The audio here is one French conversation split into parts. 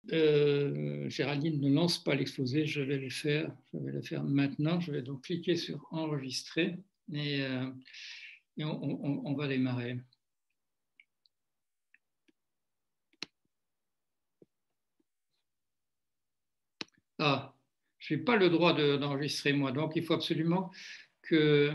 Géraldine ne lance pas l'exposé, je vais le faire. Je vais le faire maintenant. Je vais donc cliquer sur enregistrer et on va démarrer. Ah, je n'ai pas le droit d'enregistrer moi, donc il faut absolument que...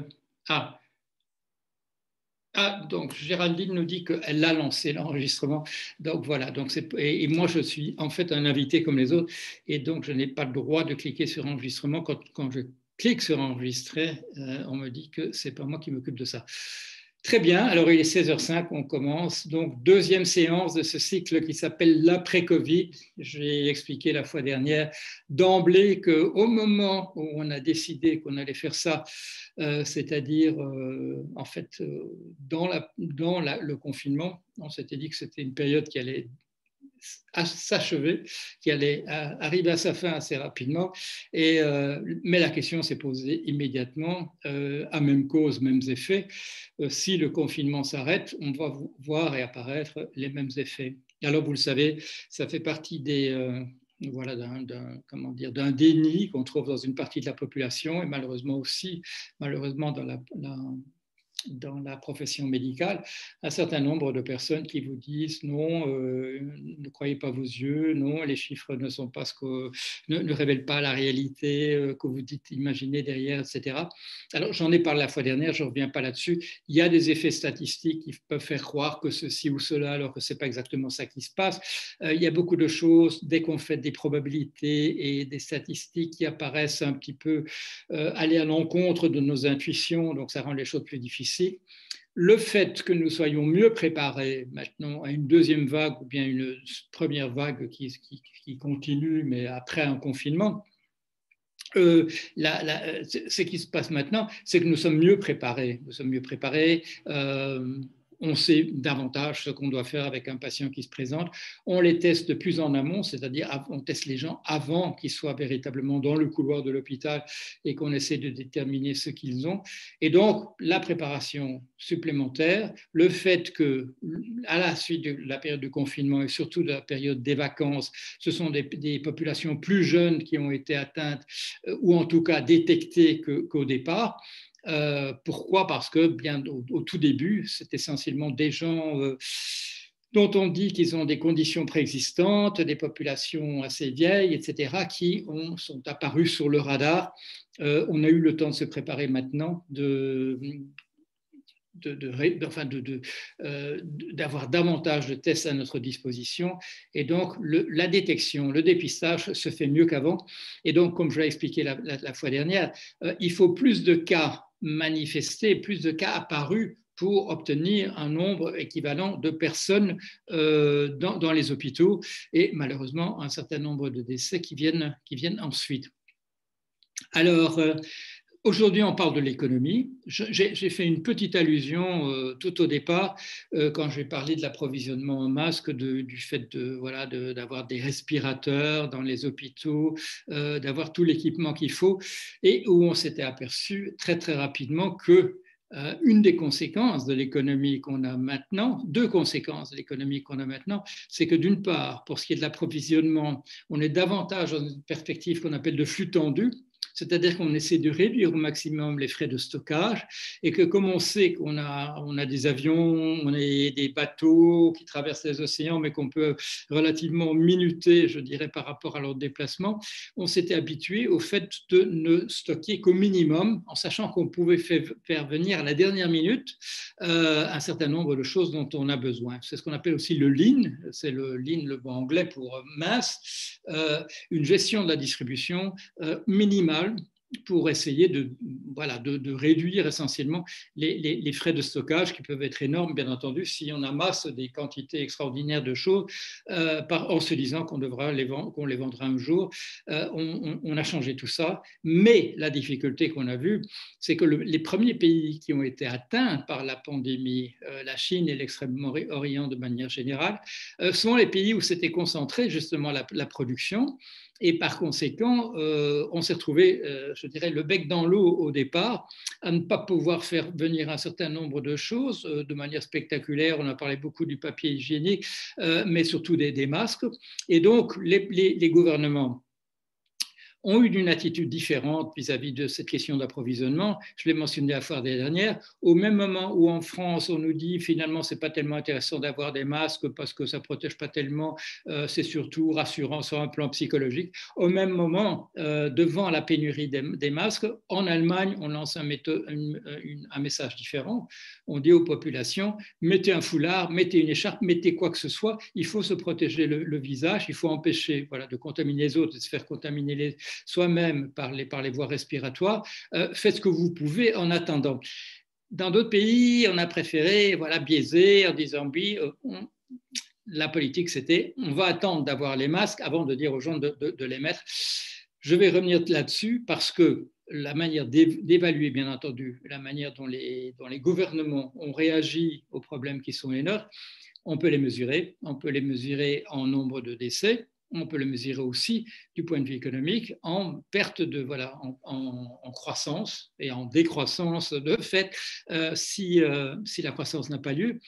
donc Géraldine nous dit qu'elle a lancé l'enregistrement. Donc voilà, et moi je suis en fait un invité comme les autres, et donc je n'ai pas le droit de cliquer sur enregistrement. Quand je clique sur enregistrer, on me dit que c'est pas moi qui m'occupe de ça. Très bien, alors il est 16h05, on commence. Donc, deuxième séance de ce cycle qui s'appelle l'après-Covid. J'ai expliqué la fois dernière d'emblée qu'au moment où on a décidé qu'on allait faire ça, c'est-à-dire en fait dans le confinement, on s'était dit que c'était une période qui allait s'achever, qui allait arriver à sa fin assez rapidement. Mais la question s'est posée immédiatement, à même cause, mêmes effets. Si le confinement s'arrête, on va voir et apparaître les mêmes effets. Alors, vous le savez, ça fait partie voilà, d'un déni qu'on trouve dans une partie de la population et malheureusement dans la profession médicale, un certain nombre de personnes qui vous disent non, ne croyez pas vos yeux, non, les chiffres ne sont pas ne révèlent pas la réalité que vous dites, imaginez derrière, etc. Alors j'en ai parlé la fois dernière, je ne reviens pas là-dessus. Il y a des effets statistiques qui peuvent faire croire que ceci ou cela, alors que ce n'est pas exactement ça qui se passe. Il y a beaucoup de choses, dès qu'on fait des probabilités et des statistiques qui apparaissent un petit peu aller à l'encontre de nos intuitions, donc ça rend les choses plus difficiles. Le fait que nous soyons mieux préparés maintenant à une deuxième vague ou bien une première vague qui continue, mais après un confinement, ce qui se passe maintenant, c'est que nous sommes mieux préparés. Nous sommes mieux préparés. On sait davantage ce qu'on doit faire avec un patient qui se présente. On les teste plus en amont, c'est-à-dire on teste les gens avant qu'ils soient véritablement dans le couloir de l'hôpital et qu'on essaie de déterminer ce qu'ils ont. Et donc, la préparation supplémentaire, le fait que, à la suite de la période de confinement et surtout de la période des vacances, ce sont des populations plus jeunes qui ont été atteintes ou en tout cas détectées qu'au départ. Pourquoi ? Parce que bien au tout début, c'est essentiellement des gens dont on dit qu'ils ont des conditions préexistantes, des populations assez vieilles, etc., qui sont apparus sur le radar. On a eu le temps de se préparer maintenant, d'avoir davantage de tests à notre disposition. Et donc, la détection, le dépistage se fait mieux qu'avant. Et donc, comme je l'ai expliqué la fois dernière, il faut plus de cas manifestés, plus de cas apparus pour obtenir un nombre équivalent de personnes dans les hôpitaux et malheureusement un certain nombre de décès qui viennent ensuite. Alors, aujourd'hui, on parle de l'économie. J'ai fait une petite allusion tout au départ quand j'ai parlé de l'approvisionnement en masques, du fait d'avoir des respirateurs dans les hôpitaux, d'avoir tout l'équipement qu'il faut, et où on s'était aperçu très très rapidement que une des conséquences de l'économie qu'on a maintenant, deux conséquences de l'économie qu'on a maintenant, c'est que d'une part, pour ce qui est de l'approvisionnement, on est davantage dans une perspective qu'on appelle de flux tendu, c'est-à-dire qu'on essaie de réduire au maximum les frais de stockage et que comme on sait qu'on a des avions, on a des bateaux qui traversent les océans, mais qu'on peut relativement minuter, je dirais, par rapport à leur déplacement, on s'était habitué au fait de ne stocker qu'au minimum, en sachant qu'on pouvait faire venir à la dernière minute un certain nombre de choses dont on a besoin. C'est ce qu'on appelle aussi le lean, c'est le lean, le mot anglais pour masse, une gestion de la distribution minimale pour essayer de réduire essentiellement les frais de stockage qui peuvent être énormes, bien entendu, si on amasse des quantités extraordinaires de choses en se disant qu'on les vendra un jour. On a changé tout ça, mais la difficulté qu'on a vue, c'est que les premiers pays qui ont été atteints par la pandémie, la Chine et l'Extrême-Orient de manière générale, sont les pays où s'était concentrée justement la production. Et par conséquent, on s'est retrouvé, je dirais, le bec dans l'eau au départ, à ne pas pouvoir faire venir un certain nombre de choses de manière spectaculaire. On a parlé beaucoup du papier hygiénique, mais surtout des masques. Et donc, les gouvernements ont eu une attitude différente vis-à-vis de cette question d'approvisionnement. Je l'ai mentionné la fois dernière. Au même moment où en France, on nous dit finalement, c'est pas tellement intéressant d'avoir des masques parce que ça protège pas tellement, c'est surtout rassurant sur un plan psychologique. Au même moment, devant la pénurie des masques, en Allemagne, on lance un message différent. On dit aux populations, mettez un foulard, mettez une écharpe, mettez quoi que ce soit. Il faut se protéger le visage, il faut empêcher de contaminer les autres, de se faire contaminer soi-même par les voies respiratoires, faites ce que vous pouvez en attendant. Dans d'autres pays, on a préféré biaiser en disant oui, la politique c'était on va attendre d'avoir les masques avant de dire aux gens de les mettre. Je vais revenir là-dessus parce que la manière d'évaluer, bien entendu, la manière dont les gouvernements ont réagi aux problèmes qui sont les nôtres, on peut les mesurer. On peut les mesurer en nombre de décès. On peut le mesurer aussi du point de vue économique en perte en croissance et en décroissance de fait si la croissance n'a pas lieu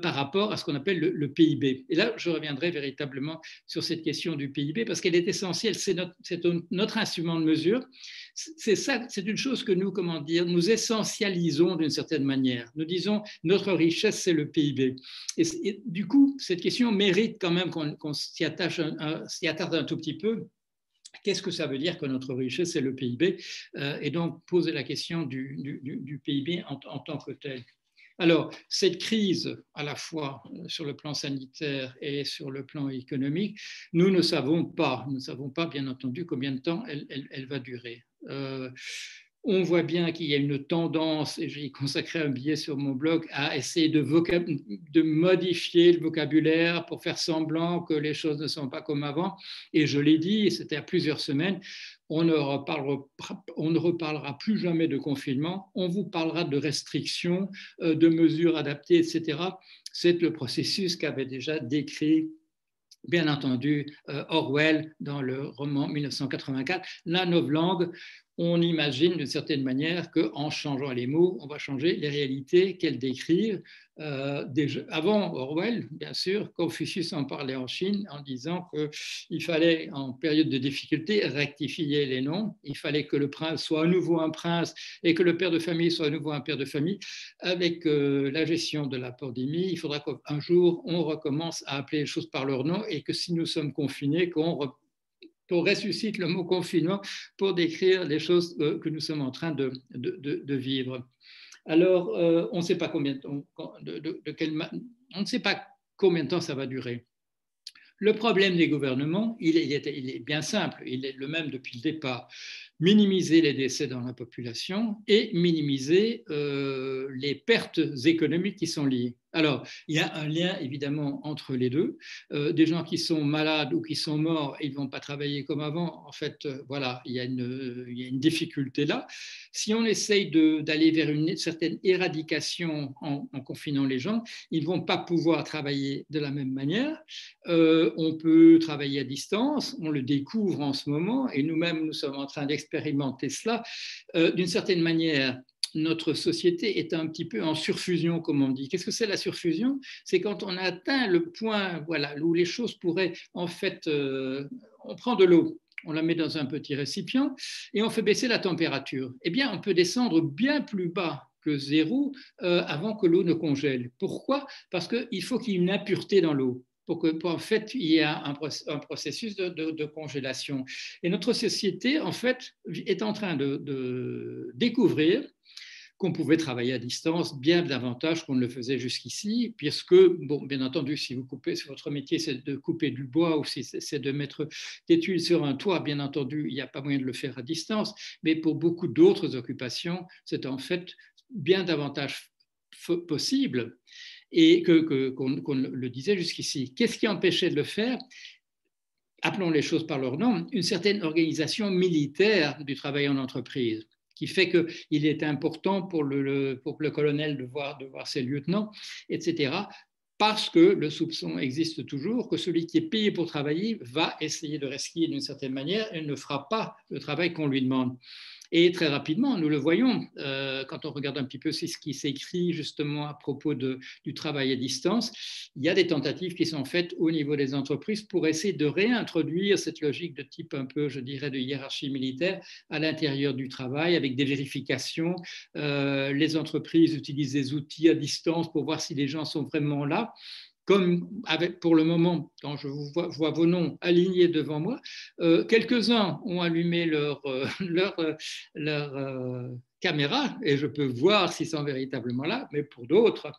par rapport à ce qu'on appelle le PIB. Et là, je reviendrai véritablement sur cette question du PIB parce qu'elle est essentielle. C'est notre instrument de mesure. C'est une chose que nous essentialisons d'une certaine manière. Nous disons notre richesse, c'est le PIB. Et du coup, cette question mérite quand même qu'on s'y attarde un tout petit peu. Qu'est-ce que ça veut dire que notre richesse, c'est le PIB? Et donc, poser la question du PIB en tant que tel. Alors, cette crise, à la fois sur le plan sanitaire et sur le plan économique, nous ne savons pas, bien entendu, combien de temps elle va durer. On voit bien qu'il y a une tendance, et j'ai consacré un billet sur mon blog, à essayer de modifier le vocabulaire pour faire semblant que les choses ne sont pas comme avant. Et je l'ai dit, c'était à plusieurs semaines, on ne reparlera plus jamais de confinement, on vous parlera de restrictions, de mesures adaptées, etc. C'est le processus qu'avait déjà décrit bien entendu Orwell dans le roman 1984. La novlangue, on imagine d'une certaine manière qu'en changeant les mots, on va changer les réalités qu'elle décrivent. Avant Orwell, bien sûr, Confucius en parlait en Chine en disant qu'il fallait, en période de difficulté, rectifier les noms. Il fallait que le prince soit à nouveau un prince et que le père de famille soit à nouveau un père de famille. Avec la gestion de la pandémie, il faudra qu'un jour, on recommence à appeler les choses par leur nom et que si nous sommes confinés, qu'on ressuscite le mot confinement pour décrire les choses que nous sommes en train de vivre. Alors, on ne sait pas combien de temps ça va durer. Le problème des gouvernements, il est bien simple, il est le même depuis le départ. Minimiser les décès dans la population et minimiser les pertes économiques qui sont liées. Alors, il y a un lien évidemment entre les deux. Des gens qui sont malades ou qui sont morts, ils ne vont pas travailler comme avant. En fait, il y a une difficulté là. Si on essaye d'aller vers une certaine éradication en confinant les gens, ils ne vont pas pouvoir travailler de la même manière. On peut travailler à distance, on le découvre en ce moment, et nous-mêmes, nous sommes en train d'expérimenter cela. D'une certaine manière, notre société est un petit peu en surfusion, comme on dit. Qu'est-ce que c'est la surfusion? C'est quand on atteint le point où les choses pourraient, en fait, on prend de l'eau, on la met dans un petit récipient et on fait baisser la température. Eh bien, on peut descendre bien plus bas que zéro avant que l'eau ne congèle. Pourquoi? Parce qu'il faut qu'il y ait une impureté dans l'eau. Pour en fait, il y ait un processus de congélation. Et notre société, en fait, est en train de découvrir qu'on pouvait travailler à distance bien davantage qu'on ne le faisait jusqu'ici, puisque, bien entendu, si votre métier c'est de couper du bois ou si c'est de mettre des tuiles sur un toit, bien entendu, il n'y a pas moyen de le faire à distance, mais pour beaucoup d'autres occupations, c'est en fait bien davantage possible et qu'on le disait jusqu'ici. Qu'est-ce qui empêchait de le faire? Appelons les choses par leur nom, une certaine organisation militaire du travail en entreprise, qui fait qu'il est important pour le colonel de voir ses lieutenants, etc., parce que le soupçon existe toujours que celui qui est payé pour travailler va essayer de resquiller d'une certaine manière et ne fera pas le travail qu'on lui demande. Et très rapidement, nous le voyons, quand on regarde un petit peu ce qui s'écrit justement à propos du travail à distance, il y a des tentatives qui sont faites au niveau des entreprises pour essayer de réintroduire cette logique de type un peu, je dirais, de hiérarchie militaire à l'intérieur du travail avec des vérifications. Les entreprises utilisent des outils à distance pour voir si les gens sont vraiment là. Comme pour le moment, quand je vois vos noms alignés devant moi, quelques-uns ont allumé leur caméra et je peux voir s'ils sont véritablement là, mais pour d'autres,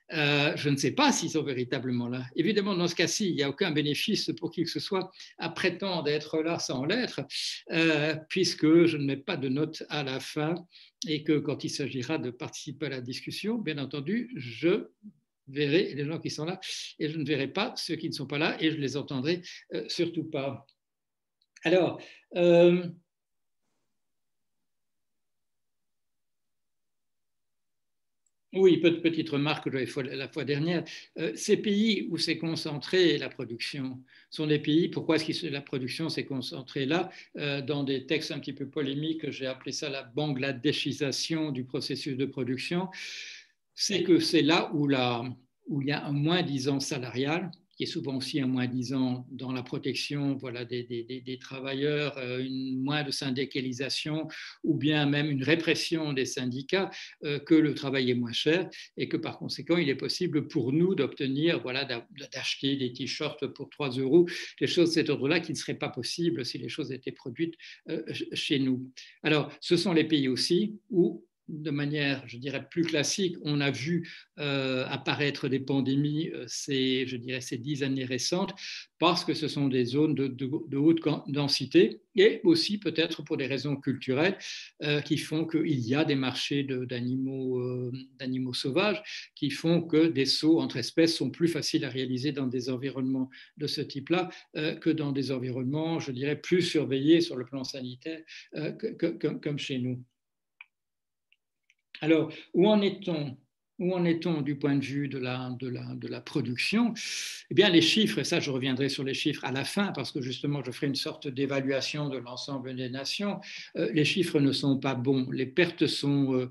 je ne sais pas s'ils sont véritablement là. Évidemment, dans ce cas-ci, il n'y a aucun bénéfice pour qui que ce soit à prétendre être là sans l'être, puisque je ne mets pas de note à la fin et que quand il s'agira de participer à la discussion, bien entendu, je verrai les gens qui sont là et je ne verrai pas ceux qui ne sont pas là et je les entendrai surtout pas. Alors, oui, petite remarque que j'avais fait la fois dernière. Ces pays où s'est concentrée la production sont des pays, pourquoi est-ce que la production s'est concentrée là? Dans des textes un petit peu polémiques, j'ai appelé ça la bangladeshisation du processus de production. C'est que c'est là où il y a un moins-disant salarial, qui est souvent aussi un moins-disant dans la protection voilà, des travailleurs, une moins de syndicalisation ou bien même une répression des syndicats, que le travail est moins cher et que par conséquent, il est possible pour nous d'obtenir, voilà, d'acheter des t-shirts pour 3 euros, des choses de cet ordre-là qui ne seraient pas possibles si les choses étaient produites chez nous. Alors, ce sont les pays aussi où de manière, je dirais, plus classique, on a vu apparaître des pandémies ces 10 années récentes, parce que ce sont des zones de haute densité et aussi peut-être pour des raisons culturelles qui font qu'il y a des marchés d'animaux sauvages qui font que des sauts entre espèces sont plus faciles à réaliser dans des environnements de ce type-là que dans des environnements, je dirais, plus surveillés sur le plan sanitaire comme chez nous. Alors, où en est-on du point de vue de la production? Eh bien, les chiffres, et ça je reviendrai sur les chiffres à la fin, parce que justement je ferai une sorte d'évaluation de l'ensemble des nations. Les chiffres ne sont pas bons. Les pertes sont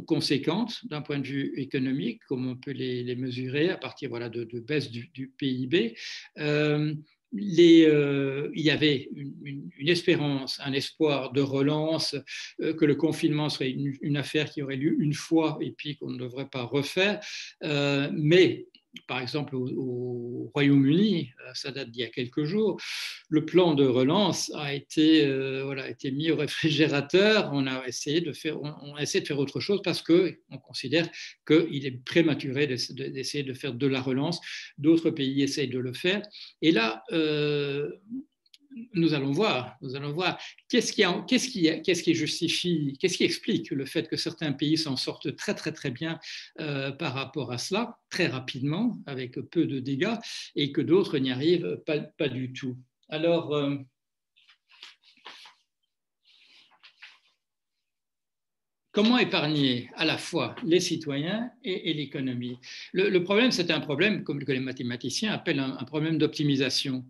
conséquentes d'un point de vue économique, comme on peut les mesurer à partir voilà, de baisse du PIB. Il y avait une espérance, un espoir de relance, que le confinement serait une affaire qui aurait lieu une fois et puis qu'on ne devrait pas refaire. Mais par exemple, au Royaume-Uni, ça date d'il y a quelques jours, le plan de relance a été mis au réfrigérateur. On a essayé de faire autre chose parce qu'on considère qu'il est prématuré d'essayer de faire de la relance. D'autres pays essayent de le faire. Et là, nous allons voir qu'est-ce qui justifie, qu'est-ce qui explique le fait que certains pays s'en sortent très très très bien par rapport à cela, très rapidement, avec peu de dégâts, et que d'autres n'y arrivent pas du tout. Alors, comment épargner à la fois les citoyens et l'économie? Le problème, c'est un problème, comme les mathématiciens appellent un problème d'optimisation.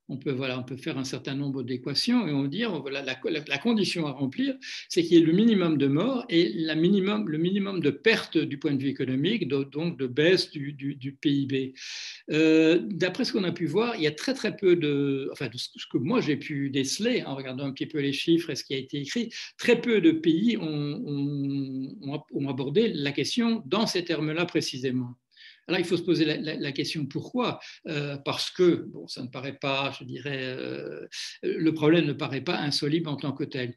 On peut faire un certain nombre d'équations et on dit voilà, la condition à remplir, c'est qu'il y ait le minimum de morts et le minimum de pertes du point de vue économique, donc de baisse du PIB. D'après ce qu'on a pu voir, il y a très très peu de ce que moi j'ai pu déceler en regardant un petit peu les chiffres et ce qui a été écrit, très peu de pays ont abordé la question dans ces termes-là précisément. Alors, il faut se poser la question pourquoi parce que, bon, ça ne paraît pas, je dirais, le problème ne paraît pas insoluble en tant que tel.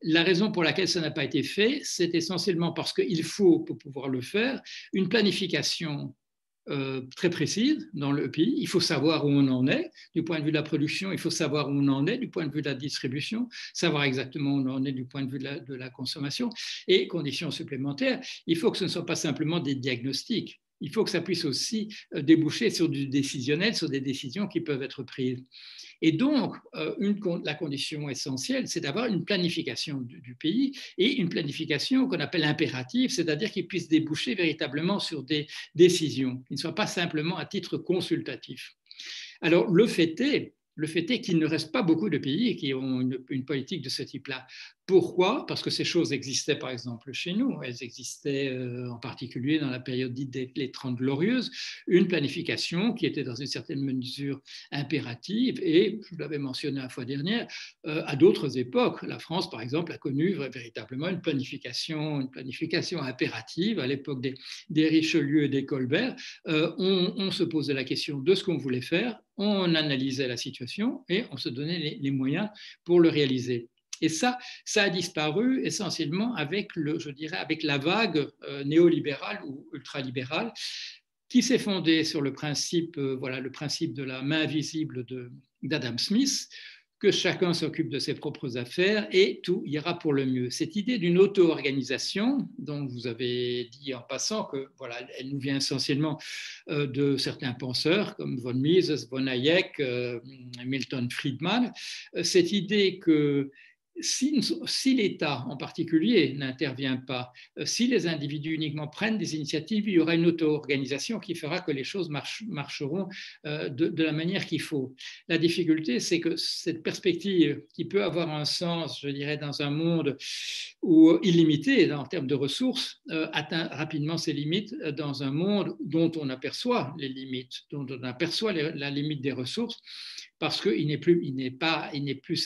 La raison pour laquelle ça n'a pas été fait, c'est essentiellement parce qu'il faut, pour pouvoir le faire, une planification très précise dans le pays. Il faut savoir où on en est du point de vue de la production, il faut savoir où on en est du point de vue de la distribution, savoir exactement où on en est du point de vue de la consommation. Et condition supplémentaire, il faut que ce ne soit pas simplement des diagnostics. Il faut que ça puisse aussi déboucher sur du décisionnel, sur des décisions qui peuvent être prises. Et donc, la condition essentielle, c'est d'avoir une planification du pays et une planification qu'on appelle impérative, c'est-à-dire qu'il puisse déboucher véritablement sur des décisions, qui ne soient pas simplement à titre consultatif. Alors, le fait est Le fait est qu'il ne reste pas beaucoup de pays qui ont une politique de ce type-là. Pourquoi? Parce que ces choses existaient par exemple chez nous. Elles existaient en particulier dans la période dite des Trente Glorieuses, une planification qui était dans une certaine mesure impérative et, je l'avais mentionné la fois dernière, à d'autres époques, la France par exemple a connu véritablement une planification impérative à l'époque des Richelieu et des Colbert. On se posait la question de ce qu'on voulait faire, on analysait la situation et on se donnait les moyens pour le réaliser. Et ça a disparu essentiellement avec, je dirais, avec la vague néolibérale ou ultralibérale qui s'est fondée sur le principe, le principe de la main invisible d'Adam Smith, que chacun s'occupe de ses propres affaires et tout ira pour le mieux. Cette idée d'une auto-organisation, dont vous avez dit en passant que elle nous vient essentiellement de certains penseurs comme von Mises, von Hayek, Milton Friedman, cette idée que si l'État en particulier n'intervient pas, si les individus uniquement prennent des initiatives, il y aura une auto-organisation qui fera que les choses marcheront de la manière qu'il faut. La difficulté, c'est que cette perspective qui peut avoir un sens, je dirais, dans un monde illimité en termes de ressources, atteint rapidement ses limites dans un monde dont on aperçoit les limites, dont on aperçoit la limite des ressources, parce qu'il n'est plus,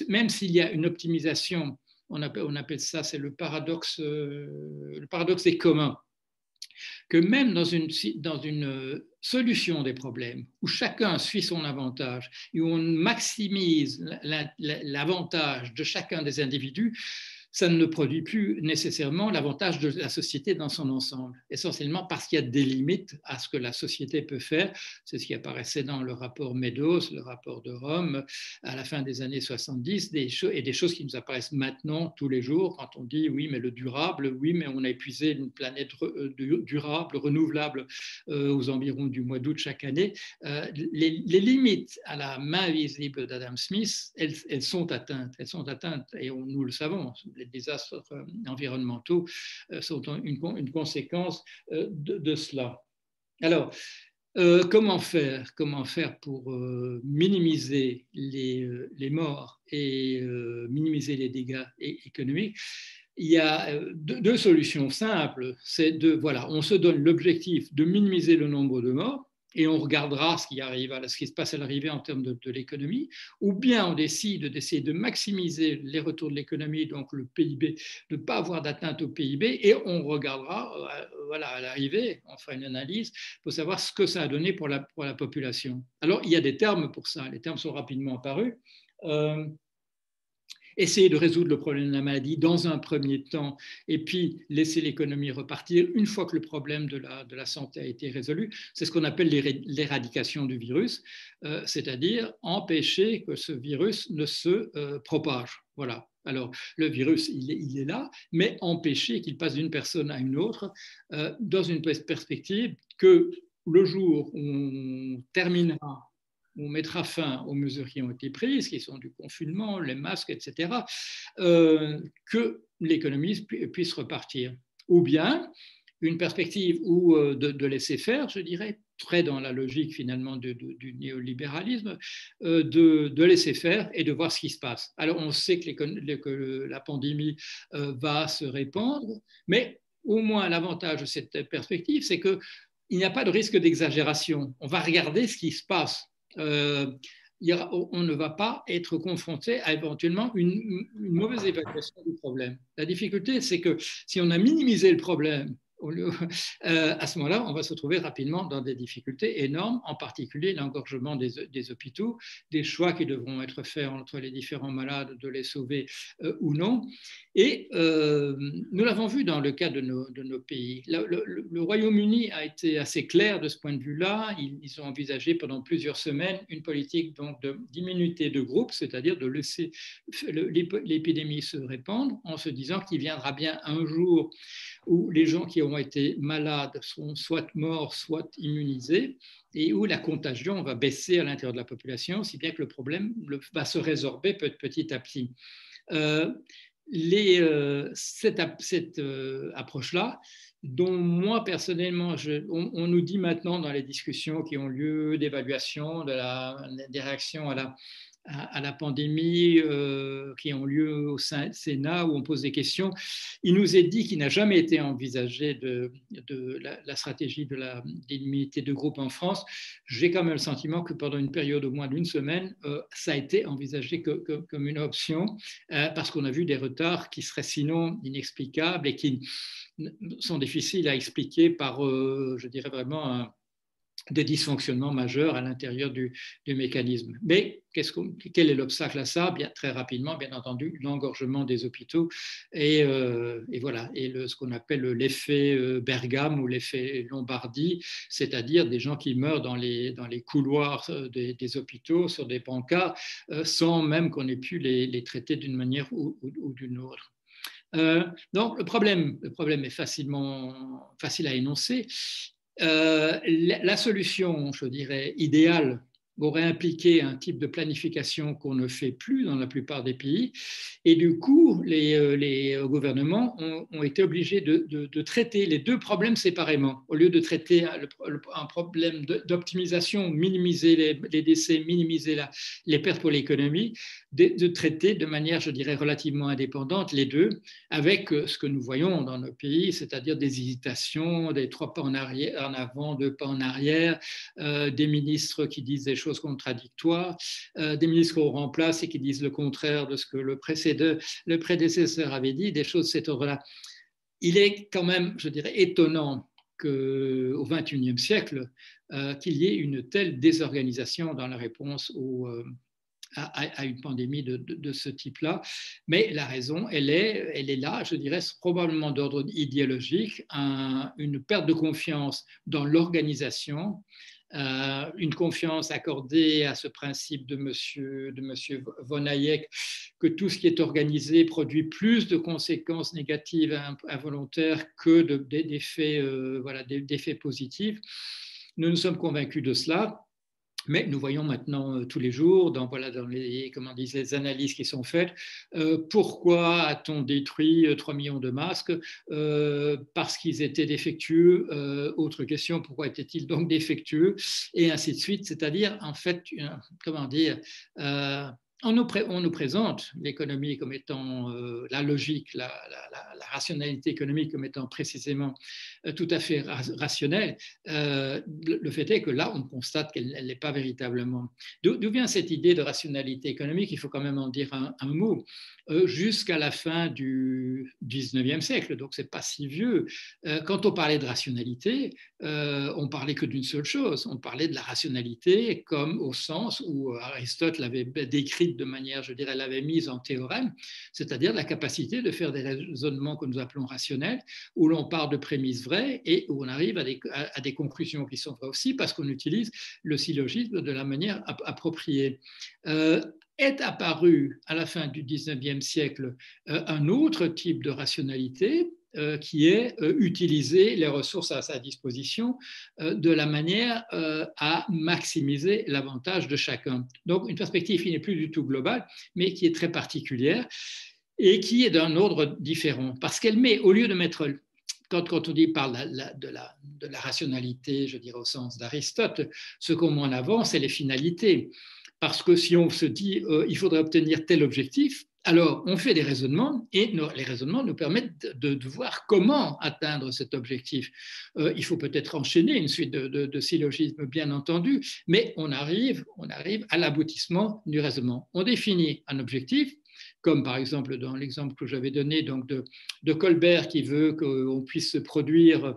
même s'il y a une optimisation, on appelle ça, c'est le paradoxe des communs, que même dans une solution des problèmes, où chacun suit son avantage et où on maximise l'avantage de chacun des individus, ça ne produit plus nécessairement l'avantage de la société dans son ensemble, essentiellement parce qu'il y a des limites à ce que la société peut faire. C'est ce qui apparaissait dans le rapport Meadows, le rapport de Rome, à la fin des années 70, et des choses qui nous apparaissent maintenant tous les jours, quand on dit oui, mais le durable, oui, mais on a épuisé une planète durable, renouvelable aux environs du mois d'août chaque année. Les limites à la main visible d'Adam Smith, elles sont atteintes, et nous le savons. Les désastres environnementaux sont une conséquence de cela. Alors, comment faire pour minimiser les morts et minimiser les dégâts économiques? Il y a deux solutions simples. On se donne l'objectif de minimiser le nombre de morts et on regardera ce qui se passe à l'arrivée en termes de l'économie, ou bien on décide d'essayer de maximiser les retours de l'économie, donc le PIB, de ne pas avoir d'atteinte au PIB, et on regardera à l'arrivée, on fera une analyse pour savoir ce que ça a donné pour la population. Alors, il y a des termes pour ça, les termes sont rapidement apparus. Essayer de résoudre le problème de la maladie dans un premier temps et puis laisser l'économie repartir une fois que le problème de la santé a été résolu. C'est ce qu'on appelle l'éradication du virus, c'est-à-dire empêcher que ce virus ne se propage. Voilà. Alors, le virus, il est là, mais empêcher qu'il passe d'une personne à une autre dans une perspective que le jour où on terminera, on mettra fin aux mesures qui ont été prises, qui sont du confinement, les masques, etc., que l'économie puisse repartir. Ou bien une perspective de laisser faire, je dirais, très dans la logique finalement du néolibéralisme, de laisser faire et de voir ce qui se passe. Alors on sait que la pandémie va se répandre, mais au moins l'avantage de cette perspective, c'est qu'il n'y a pas de risque d'exagération. On va regarder ce qui se passe. On ne va pas être confronté à éventuellement une mauvaise évaluation du problème. La difficulté, c'est que si on a minimisé le problème, à ce moment-là, on va se trouver rapidement dans des difficultés énormes, en particulier l'engorgement des hôpitaux, des choix qui devront être faits entre les différents malades, de les sauver ou non. Et nous l'avons vu dans le cas de nos pays. Le Royaume-Uni a été assez clair de ce point de vue-là. Ils ont envisagé pendant plusieurs semaines une politique donc d'immunité de groupe, c'est-à-dire de laisser l'épidémie se répandre en se disant qu'il viendra bien un jour où les gens qui ont été malades seront soit morts, soit immunisés, et où la contagion va baisser à l'intérieur de la population, si bien que le problème va se résorber petit à petit. Cette approche-là, dont moi personnellement, on nous dit maintenant dans les discussions qui ont lieu d'évaluation des réactions à la pandémie qui ont lieu au Sénat, où on pose des questions, il nous est dit qu'il n'a jamais été envisagé de la stratégie de l'immunité de groupe en France. J'ai quand même le sentiment que pendant une période au moins d'une semaine, ça a été envisagé comme une option, parce qu'on a vu des retards qui seraient sinon inexplicables et qui sont difficiles à expliquer par, je dirais vraiment, des dysfonctionnements majeurs à l'intérieur du mécanisme. Mais quel est l'obstacle à ça? Bien, très rapidement, bien entendu, l'engorgement des hôpitaux et voilà, et ce qu'on appelle l'effet Bergame ou l'effet Lombardie, c'est-à-dire des gens qui meurent dans les couloirs des hôpitaux sur des pancartes sans même qu'on ait pu les traiter d'une manière ou d'une autre. Donc, le problème est facile à énoncer. La solution, je dirais, idéale aurait impliqué un type de planification qu'on ne fait plus dans la plupart des pays. Et du coup, les gouvernements ont été obligés de traiter les deux problèmes séparément. Au lieu de traiter un problème d'optimisation, minimiser les décès, minimiser les pertes pour l'économie, de traiter de manière, je dirais, relativement indépendante les deux, avec ce que nous voyons dans nos pays, c'est-à-dire des hésitations, des 3 pas en avant, 2 pas en arrière, des ministres qui disent des choses contradictoires, des ministres qu'on remplace et qui disent le contraire de ce que le prédécesseur avait dit, des choses de cet ordre-là. Il est quand même, je dirais, étonnant qu'au XXIe siècle, qu'il y ait une telle désorganisation dans la réponse à une pandémie de ce type-là. Mais la raison, elle est là, je dirais, probablement d'ordre idéologique, une perte de confiance dans l'organisation, une confiance accordée à ce principe de monsieur von Hayek, que tout ce qui est organisé produit plus de conséquences négatives involontaires que d'effets positifs. Nous sommes convaincus de cela. Mais nous voyons maintenant tous les jours, dans les analyses qui sont faites, pourquoi a-t-on détruit 3 millions de masques? Parce qu'ils étaient défectueux. Autre question, pourquoi étaient-ils donc défectueux? Et ainsi de suite. C'est-à-dire, en fait, on nous présente l'économie comme étant la logique, la rationalité économique comme étant précisément tout à fait rationnelle. Le fait est que là, on constate qu'elle n'est pas véritablement. D'où vient cette idée de rationalité économique? Il faut quand même en dire un mot. Jusqu'à la fin du 19e siècle, donc ce n'est pas si vieux, quand on parlait de rationalité, on parlait que d'une seule chose, on parlait de la rationalité comme au sens où Aristote l'avait décrite de manière, je dirais, l'avait mise en théorème, c'est-à-dire la capacité de faire des raisonnements que nous appelons rationnels, où l'on part de prémices vraies et où on arrive à des conclusions qui sont vraies aussi parce qu'on utilise le syllogisme de la manière appropriée. Est apparu à la fin du 19e siècle un autre type de rationalité qui est utiliser les ressources à sa disposition de la manière à maximiser l'avantage de chacun. Donc une perspective qui n'est plus du tout globale, mais qui est très particulière et qui est d'un ordre différent, parce qu'elle met, au lieu de mettre... Quand on parle de la rationalité, je dirais au sens d'Aristote, ce qu'on met en avant, c'est les finalités. Parce que si on se dit il faudrait obtenir tel objectif, alors on fait des raisonnements et les raisonnements nous permettent de voir comment atteindre cet objectif. Il faut peut-être enchaîner une suite de syllogismes, bien entendu, mais on arrive à l'aboutissement du raisonnement. On définit un objectif, comme par exemple dans l'exemple que j'avais donné donc de Colbert qui veut qu'on puisse produire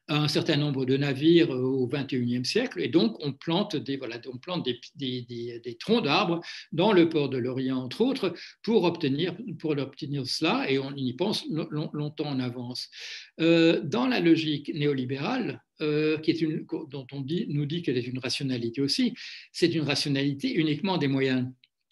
un certain nombre de navires au XXIe siècle, et donc on plante des troncs d'arbres dans le port de Lorient, entre autres, pour obtenir cela, et on y pense longtemps en avance. Dans la logique néolibérale, dont nous dit qu'elle est une rationalité aussi, c'est une rationalité uniquement des moyens.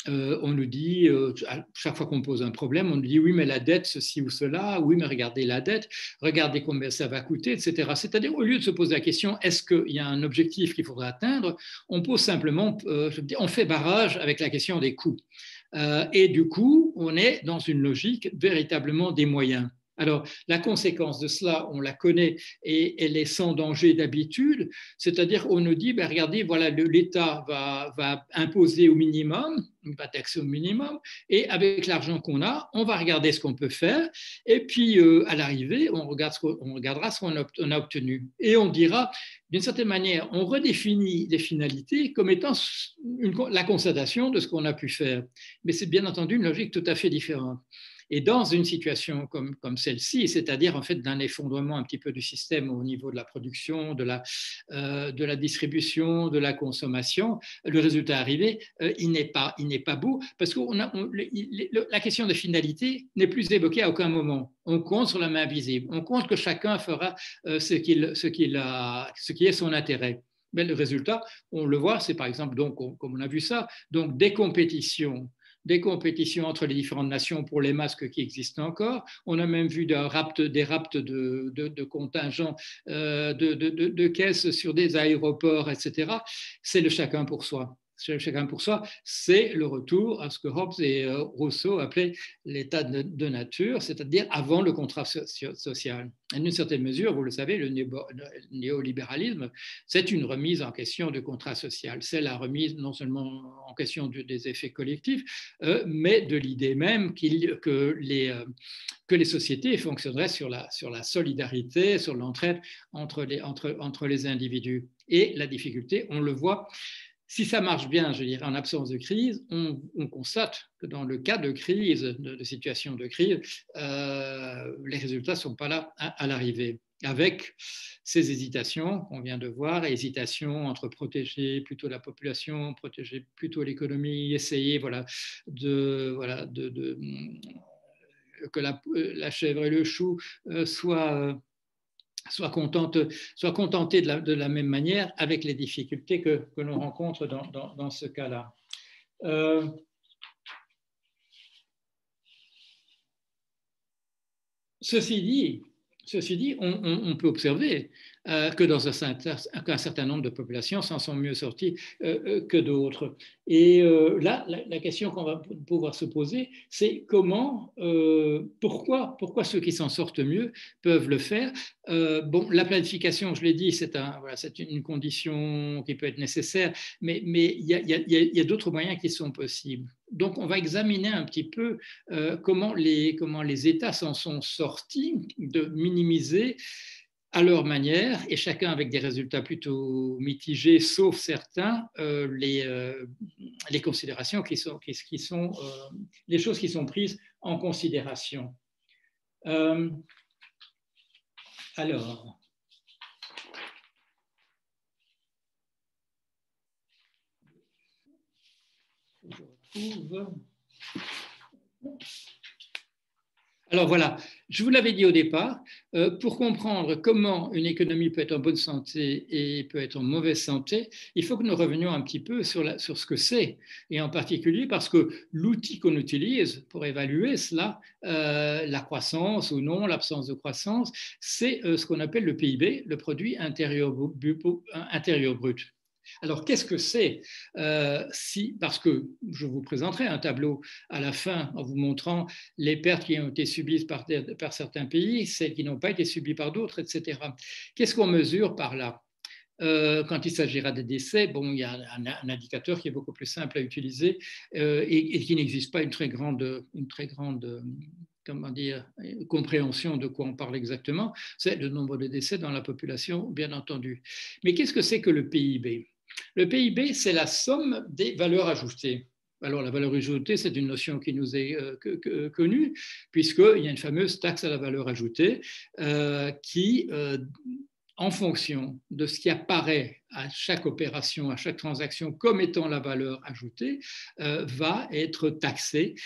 On nous dit, à chaque fois qu'on pose un problème, on nous dit oui, mais la dette, ceci ou cela, oui, mais regardez la dette, regardez combien ça va coûter, etc. C'est-à-dire, au lieu de se poser la question, est-ce qu'il y a un objectif qu'il faudra atteindre, on pose simplement, on fait barrage avec la question des coûts. Et du coup, on est dans une logique véritablement des moyens. Alors, la conséquence de cela, on la connaît et elle est sans danger d'habitude, c'est-à-dire on nous dit, ben regardez, voilà, l'État va imposer au minimum, va taxer au minimum, et avec l'argent qu'on a, on va regarder ce qu'on peut faire, et puis à l'arrivée, on regardera ce qu'on a obtenu. Et on dira, d'une certaine manière, on redéfinit les finalités comme étant la constatation de ce qu'on a pu faire. Mais c'est bien entendu une logique tout à fait différente. Et dans une situation comme celle-ci, c'est-à-dire en fait d'un effondrement un petit peu du système au niveau de la production, de la distribution, de la consommation, le résultat arrivé, il n'est pas beau parce que la question de finalité n'est plus évoquée à aucun moment. On compte sur la main invisible. On compte que chacun fera ce qui est son intérêt. Mais le résultat, on le voit, c'est par exemple, donc, comme on a vu ça, donc des compétitions entre les différentes nations pour les masques qui existent encore. On a même vu des rapts de contingents de caisses sur des aéroports, etc. C'est le chacun pour soi. Chacun pour soi, c'est le retour à ce que Hobbes et Rousseau appelaient l'état de nature, c'est-à-dire avant le contrat social. Et d'une certaine mesure, vous le savez, le néolibéralisme, c'est une remise en question du contrat social. C'est la remise non seulement en question des effets collectifs, mais de l'idée même que les sociétés fonctionneraient sur la solidarité, sur l'entraide entre les individus. Et la difficulté, on le voit, si ça marche bien, je dirais, en absence de crise, on constate que dans le cas de crise, de situation de crise, les résultats ne sont pas là à l'arrivée. Avec ces hésitations qu'on vient de voir, hésitations entre protéger plutôt la population, protéger plutôt l'économie, essayer que la chèvre et le chou soient contentés de la même manière avec les difficultés que l'on rencontre dans ce cas-là. Ceci dit, on peut observer que dans qu'un certain nombre de populations s'en sont mieux sorties que d'autres. Et là, la question qu'on va pouvoir se poser, c'est pourquoi ceux qui s'en sortent mieux peuvent le faire. La planification, je l'ai dit, c'est une condition qui peut être nécessaire, mais il y a d'autres moyens qui sont possibles. Donc, on va examiner un petit peu comment les États s'en sont sortis, de minimiser à leur manière, et chacun avec des résultats plutôt mitigés, sauf certains, les considérations les choses qui sont prises en considération. Alors, voilà, je vous l'avais dit au départ, pour comprendre comment une économie peut être en bonne santé et peut être en mauvaise santé, il faut que nous revenions un petit peu sur ce que c'est, et en particulier parce que l'outil qu'on utilise pour évaluer cela, la croissance ou non, l'absence de croissance, c'est ce qu'on appelle le PIB, le produit intérieur brut. Alors, qu'est-ce que c'est parce que je vous présenterai un tableau à la fin en vous montrant les pertes qui ont été subies par certains pays, celles qui n'ont pas été subies par d'autres, etc. Qu'est-ce qu'on mesure par là quand il s'agira des décès, il y a un indicateur qui est beaucoup plus simple à utiliser et qui n'existe pas une très grande compréhension de quoi on parle exactement, c'est le nombre de décès dans la population, bien entendu. Mais qu'est-ce que c'est que le PIB ? Le PIB, c'est la somme des valeurs ajoutées. Alors, la valeur ajoutée, c'est une notion qui nous est connue, puisqu'il y a une fameuse taxe à la valeur ajoutée qui, en fonction de ce qui apparaît à chaque opération, à chaque transaction comme étant la valeur ajoutée, va être taxée.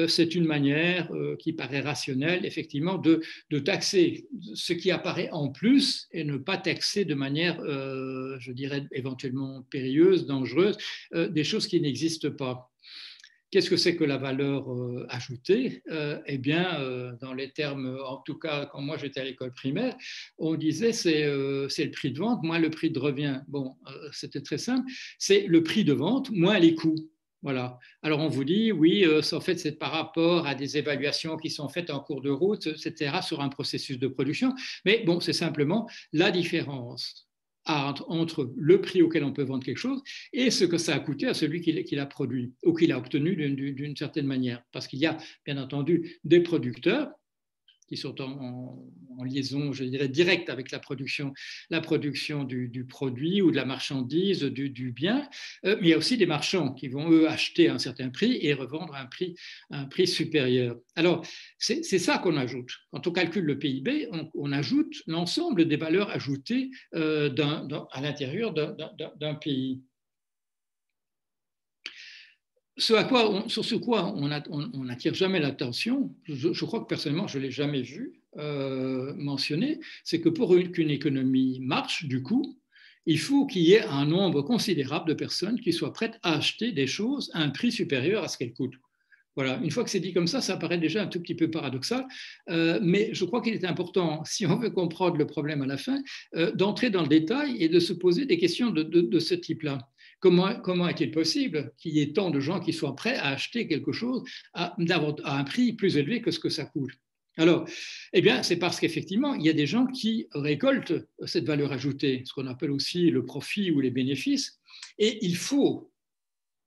C'est une manière qui paraît rationnelle, effectivement, de taxer ce qui apparaît en plus et ne pas taxer de manière, je dirais, éventuellement périlleuse, dangereuse, des choses qui n'existent pas. Qu'est-ce que c'est que la valeur ajoutée ? Eh bien, dans les termes, en tout cas, quand moi j'étais à l'école primaire, on disait c'est le prix de vente moins le prix de revient. Bon, c'était très simple. C'est le prix de vente moins les coûts. Voilà. Alors on vous dit, oui, en fait, c'est par rapport à des évaluations qui sont faites en cours de route, etc., sur un processus de production. Mais bon, c'est simplement la différence entre le prix auquel on peut vendre quelque chose et ce que ça a coûté à celui qui l'a produit ou qui l'a obtenu d'une certaine manière. Parce qu'il y a, bien entendu, des producteurs qui sont en liaison, je dirais, directe avec la production du produit ou de la marchandise, du bien. Mais il y a aussi des marchands qui vont, eux, acheter à un certain prix et revendre à un prix supérieur. Alors, c'est ça qu'on ajoute. Quand on calcule le PIB, on ajoute l'ensemble des valeurs ajoutées à l'intérieur d'un pays. Sur ce quoi on n'attire jamais l'attention, je crois que personnellement je ne l'ai jamais vu mentionné, c'est que pour qu'une économie marche, du coup, il faut qu'il y ait un nombre considérable de personnes qui soient prêtes à acheter des choses à un prix supérieur à ce qu'elles coûtent. Voilà, une fois que c'est dit comme ça paraît déjà un tout petit peu paradoxal, mais je crois qu'il est important, si on veut comprendre le problème à la fin, d'entrer dans le détail et de se poser des questions de ce type-là. Comment est-il possible qu'il y ait tant de gens qui soient prêts à acheter quelque chose à un prix plus élevé que ce que ça coûte? Alors, eh bien, c'est parce qu'effectivement, il y a des gens qui récoltent cette valeur ajoutée, ce qu'on appelle aussi le profit ou les bénéfices, et il faut,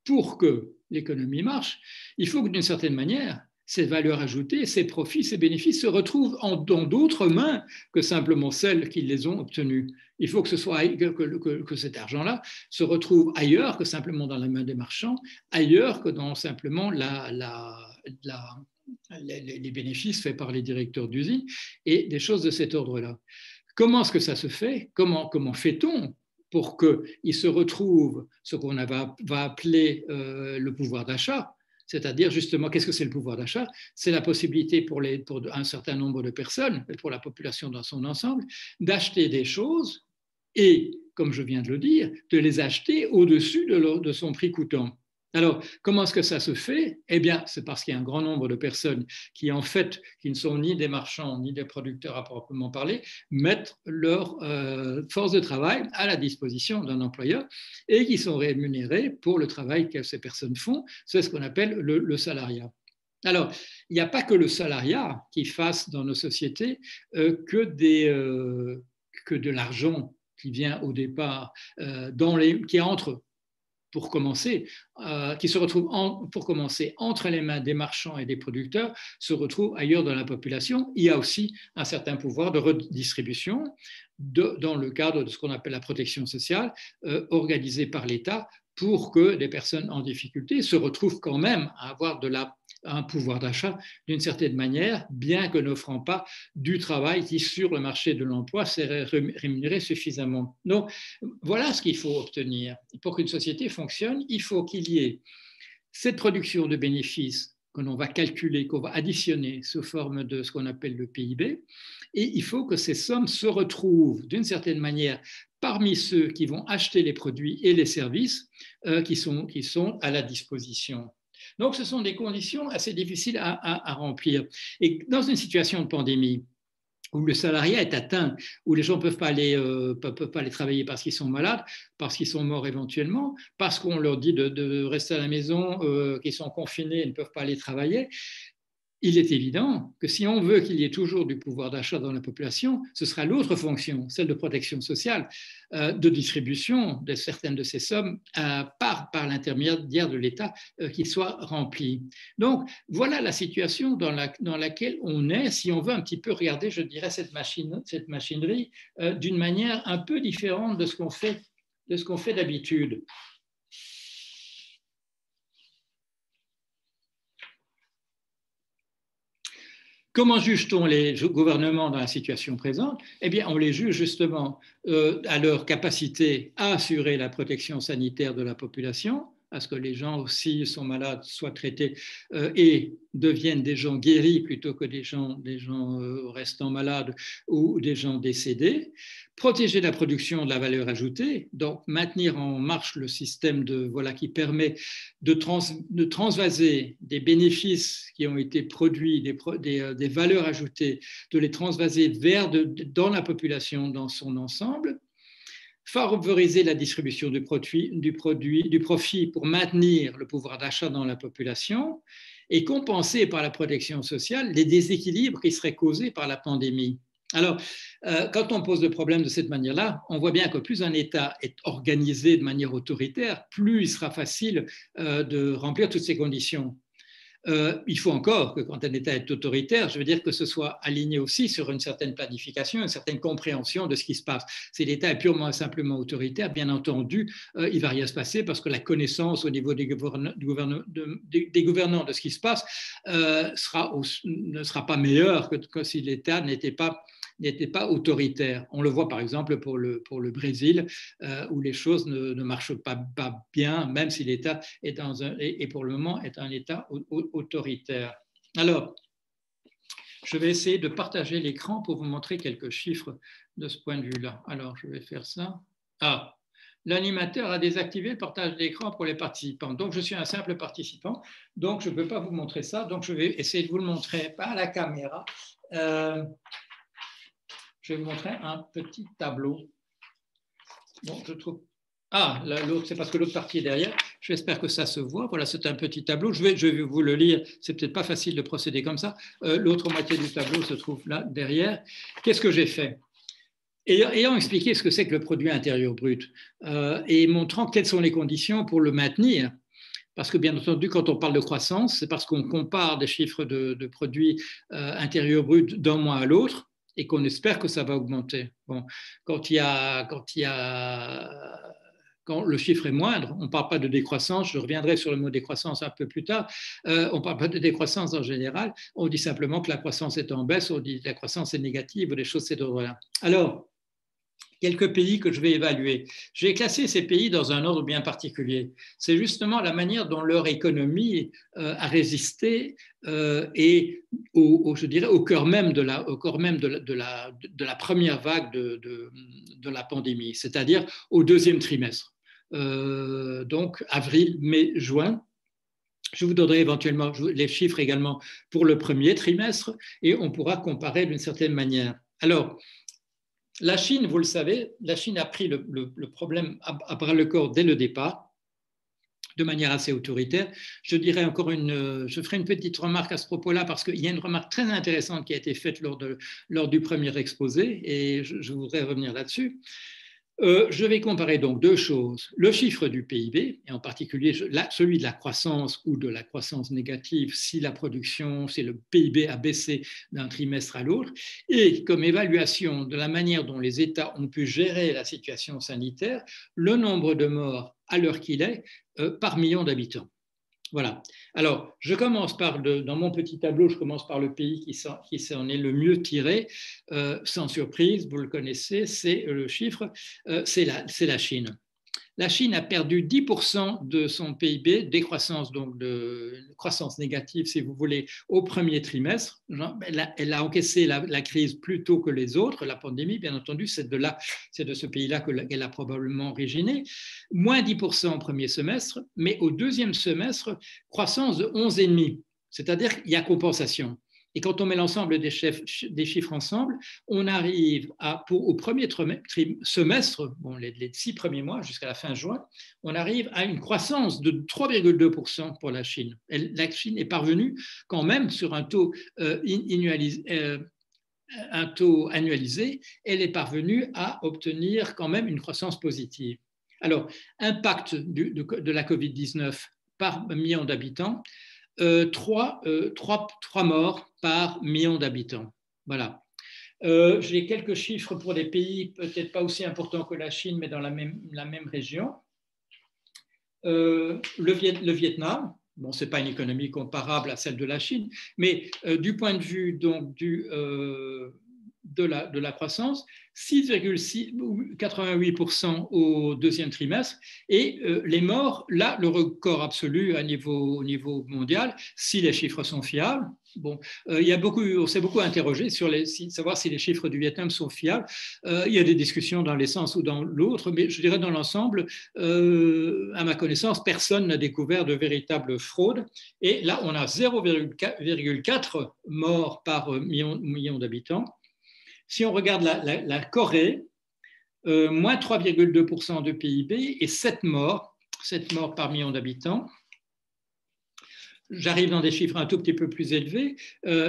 pour que l'économie marche, il faut que d'une certaine manière, ces valeurs ajoutées, ces profits, ces bénéfices se retrouvent dans d'autres mains que simplement celles qui les ont obtenus. Il faut que, que cet argent-là se retrouve ailleurs que simplement dans la main des marchands, ailleurs que dans simplement les bénéfices faits par les directeurs d'usine et des choses de cet ordre-là. Comment est-ce que ça se fait? Comment fait-on pour qu'il se retrouve ce qu'on va appeler le pouvoir d'achat? C'est-à-dire, justement, qu'est-ce que c'est le pouvoir d'achat? C'est la possibilité pour un certain nombre de personnes, pour la population dans son ensemble, d'acheter des choses et, comme je viens de le dire, de les acheter au-dessus de son prix coûtant. Alors, comment est-ce que ça se fait? Eh bien, c'est parce qu'il y a un grand nombre de personnes qui, en fait, qui ne sont ni des marchands ni des producteurs à proprement parler, mettent leur force de travail à la disposition d'un employeur et qui sont rémunérés pour le travail que ces personnes font. C'est ce qu'on appelle le salariat. Alors, il n'y a pas que le salariat qui fasse dans nos sociétés que de l'argent qui vient au départ, qui entre pour commencer, qui se retrouve pour commencer entre les mains des marchands et des producteurs, se retrouve ailleurs dans la population. Il y a aussi un certain pouvoir de redistribution dans le cadre de ce qu'on appelle la protection sociale, organisée par l'État pour que des personnes en difficulté se retrouvent quand même à avoir un pouvoir d'achat d'une certaine manière, bien que n'offrant pas du travail qui, sur le marché de l'emploi, serait rémunéré suffisamment. Donc, voilà ce qu'il faut obtenir. Pour qu'une société fonctionne, il faut qu'il y ait cette production de bénéfices que l'on va calculer, qu'on va additionner sous forme de ce qu'on appelle le PIB, et il faut que ces sommes se retrouvent d'une certaine manière parmi ceux qui vont acheter les produits et les services qui sont à la disposition. Donc, ce sont des conditions assez difficiles à remplir. Et dans une situation de pandémie, où le salariat est atteint, où les gens ne peuvent pas aller travailler parce qu'ils sont malades, parce qu'ils sont morts éventuellement, parce qu'on leur dit de rester à la maison, qu'ils sont confinés et ne peuvent pas aller travailler, il est évident que si on veut qu'il y ait toujours du pouvoir d'achat dans la population, ce sera l'autre fonction, celle de protection sociale, de distribution de certaines de ces sommes par l'intermédiaire de l'État qui soit remplie. Donc, voilà la situation dans laquelle on est, si on veut un petit peu regarder, je dirais, cette machinerie d'une manière un peu différente de ce qu'on fait d'habitude. Comment juge-t-on les gouvernements dans la situation présente? Eh bien, on les juge justement à leur capacité à assurer la protection sanitaire de la population, à ce que les gens aussi sont malades, soient traités et deviennent des gens guéris plutôt que des gens restant malades ou des gens décédés. Protéger la production de la valeur ajoutée, donc maintenir en marche le système qui permet de transvaser des bénéfices qui ont été produits, des valeurs ajoutées, de les transvaser dans la population dans son ensemble. favoriser la distribution du profit pour maintenir le pouvoir d'achat dans la population et compenser par la protection sociale les déséquilibres qui seraient causés par la pandémie. Alors, quand on pose le problème de cette manière-là, on voit bien que plus un État est organisé de manière autoritaire, plus il sera facile de remplir toutes ces conditions. Il faut encore que quand un État est autoritaire, je veux dire que ce soit aligné aussi sur une certaine planification, une certaine compréhension de ce qui se passe. Si l'État est purement et simplement autoritaire, bien entendu, il ne va rien se passer parce que la connaissance au niveau des gouvernants de ce qui se passe ne sera pas meilleure que si l'État n'était pas autoritaire. On le voit par exemple pour le Brésil, où les choses ne marchent pas bien, même si l'État est pour le moment est un État autoritaire. Alors, je vais essayer de partager l'écran pour vous montrer quelques chiffres de ce point de vue-là. Alors, je vais faire ça. L'animateur a désactivé le partage d'écran pour les participants. Donc, je suis un simple participant, donc je ne peux pas vous montrer ça. Donc, je vais essayer de vous le montrer par la caméra. Je vais vous montrer un petit tableau. Bon, je trouve. L'autre, c'est parce que l'autre partie est derrière. J'espère que ça se voit. Voilà, c'est un petit tableau. Je vais vous le lire. C'est peut-être pas facile de procéder comme ça. L'autre moitié du tableau se trouve là, derrière. Qu'est-ce que j'ai fait? Ayant expliqué ce que c'est que le produit intérieur brut et montrant quelles sont les conditions pour le maintenir, parce que bien entendu, quand on parle de croissance, c'est parce qu'on compare des chiffres de produits intérieurs bruts d'un mois à l'autre et qu'on espère que ça va augmenter. Bon, quand le chiffre est moindre, on ne parle pas de décroissance, je reviendrai sur le mot décroissance un peu plus tard, on ne parle pas de décroissance en général, on dit simplement que la croissance est en baisse, on dit que la croissance est négative ou des choses de cet ordre-là. Alors, quelques pays que je vais évaluer. J'ai classé ces pays dans un ordre bien particulier. C'est justement la manière dont leur économie a résisté et je dirais au cœur même de la première vague de la pandémie, c'est-à-dire au deuxième trimestre. Donc avril, mai, juin. Je vous donnerai éventuellement les chiffres également pour le premier trimestre et on pourra comparer d'une certaine manière. Alors, la Chine, vous le savez, la Chine a pris le problème à bras le corps dès le départ, de manière assez autoritaire. Je ferai une petite remarque à ce propos-là parce qu'il y a une remarque très intéressante qui a été faite lors du premier exposé et je voudrais revenir là-dessus. Je vais comparer donc deux choses. Le chiffre du PIB, et en particulier celui de la croissance ou de la croissance négative si le PIB a baissé d'un trimestre à l'autre, et comme évaluation de la manière dont les États ont pu gérer la situation sanitaire, le nombre de morts à l'heure qu'il est par million d'habitants. Voilà. Alors, je commence dans mon petit tableau, je commence par le pays qui s'en est le mieux tiré. Sans surprise, vous le connaissez, c'est le chiffre, c'est la Chine. La Chine a perdu 10% de son PIB, décroissance, donc de croissance négative, si vous voulez, au premier trimestre. Elle a encaissé la crise plus tôt que les autres, la pandémie, bien entendu, c'est de ce pays-là qu'elle a probablement originé. Moins 10% au premier semestre, mais au deuxième semestre, croissance de 11,5%. C'est-à-dire qu'il y a compensation. Et quand on met l'ensemble des chiffres ensemble, on arrive au premier semestre, les 6 premiers mois jusqu'à la fin juin, on arrive à une croissance de 3,2% pour la Chine. La Chine est parvenue quand même sur un taux annualisé, elle est parvenue à obtenir quand même une croissance positive. Alors, impact de la Covid-19 par million d'habitants, 3 morts par million d'habitants. Voilà. J'ai quelques chiffres pour des pays peut-être pas aussi importants que la Chine, mais dans la même région. Le Vietnam, bon, ce n'est pas une économie comparable à celle de la Chine, mais du point de vue donc, de la croissance, 6,88% au deuxième trimestre, et les morts, là, le record absolu au niveau mondial, si les chiffres sont fiables. Bon, on s'est beaucoup interrogé sur savoir si les chiffres du Vietnam sont fiables. Il y a des discussions dans les sens ou dans l'autre, mais je dirais dans l'ensemble, à ma connaissance, personne n'a découvert de véritable fraude. Et là, on a 0,4 morts par million d'habitants. Si on regarde la Corée, moins 3,2% de PIB et 7 morts par million d'habitants. J'arrive dans des chiffres un tout petit peu plus élevés,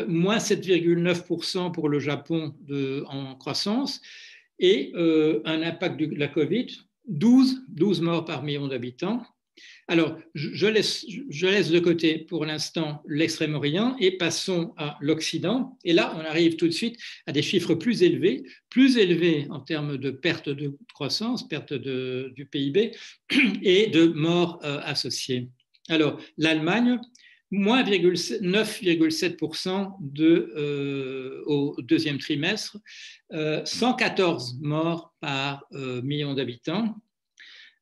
moins 7,9% pour le Japon en croissance et un impact de la Covid, 12 morts par million d'habitants. Alors, je laisse de côté pour l'instant l'Extrême-Orient et passons à l'Occident. Et là, on arrive tout de suite à des chiffres plus élevés en termes de perte de croissance, perte du PIB et de morts associées. Alors, l'Allemagne, moins 9,7% au deuxième trimestre, 114 morts par million d'habitants.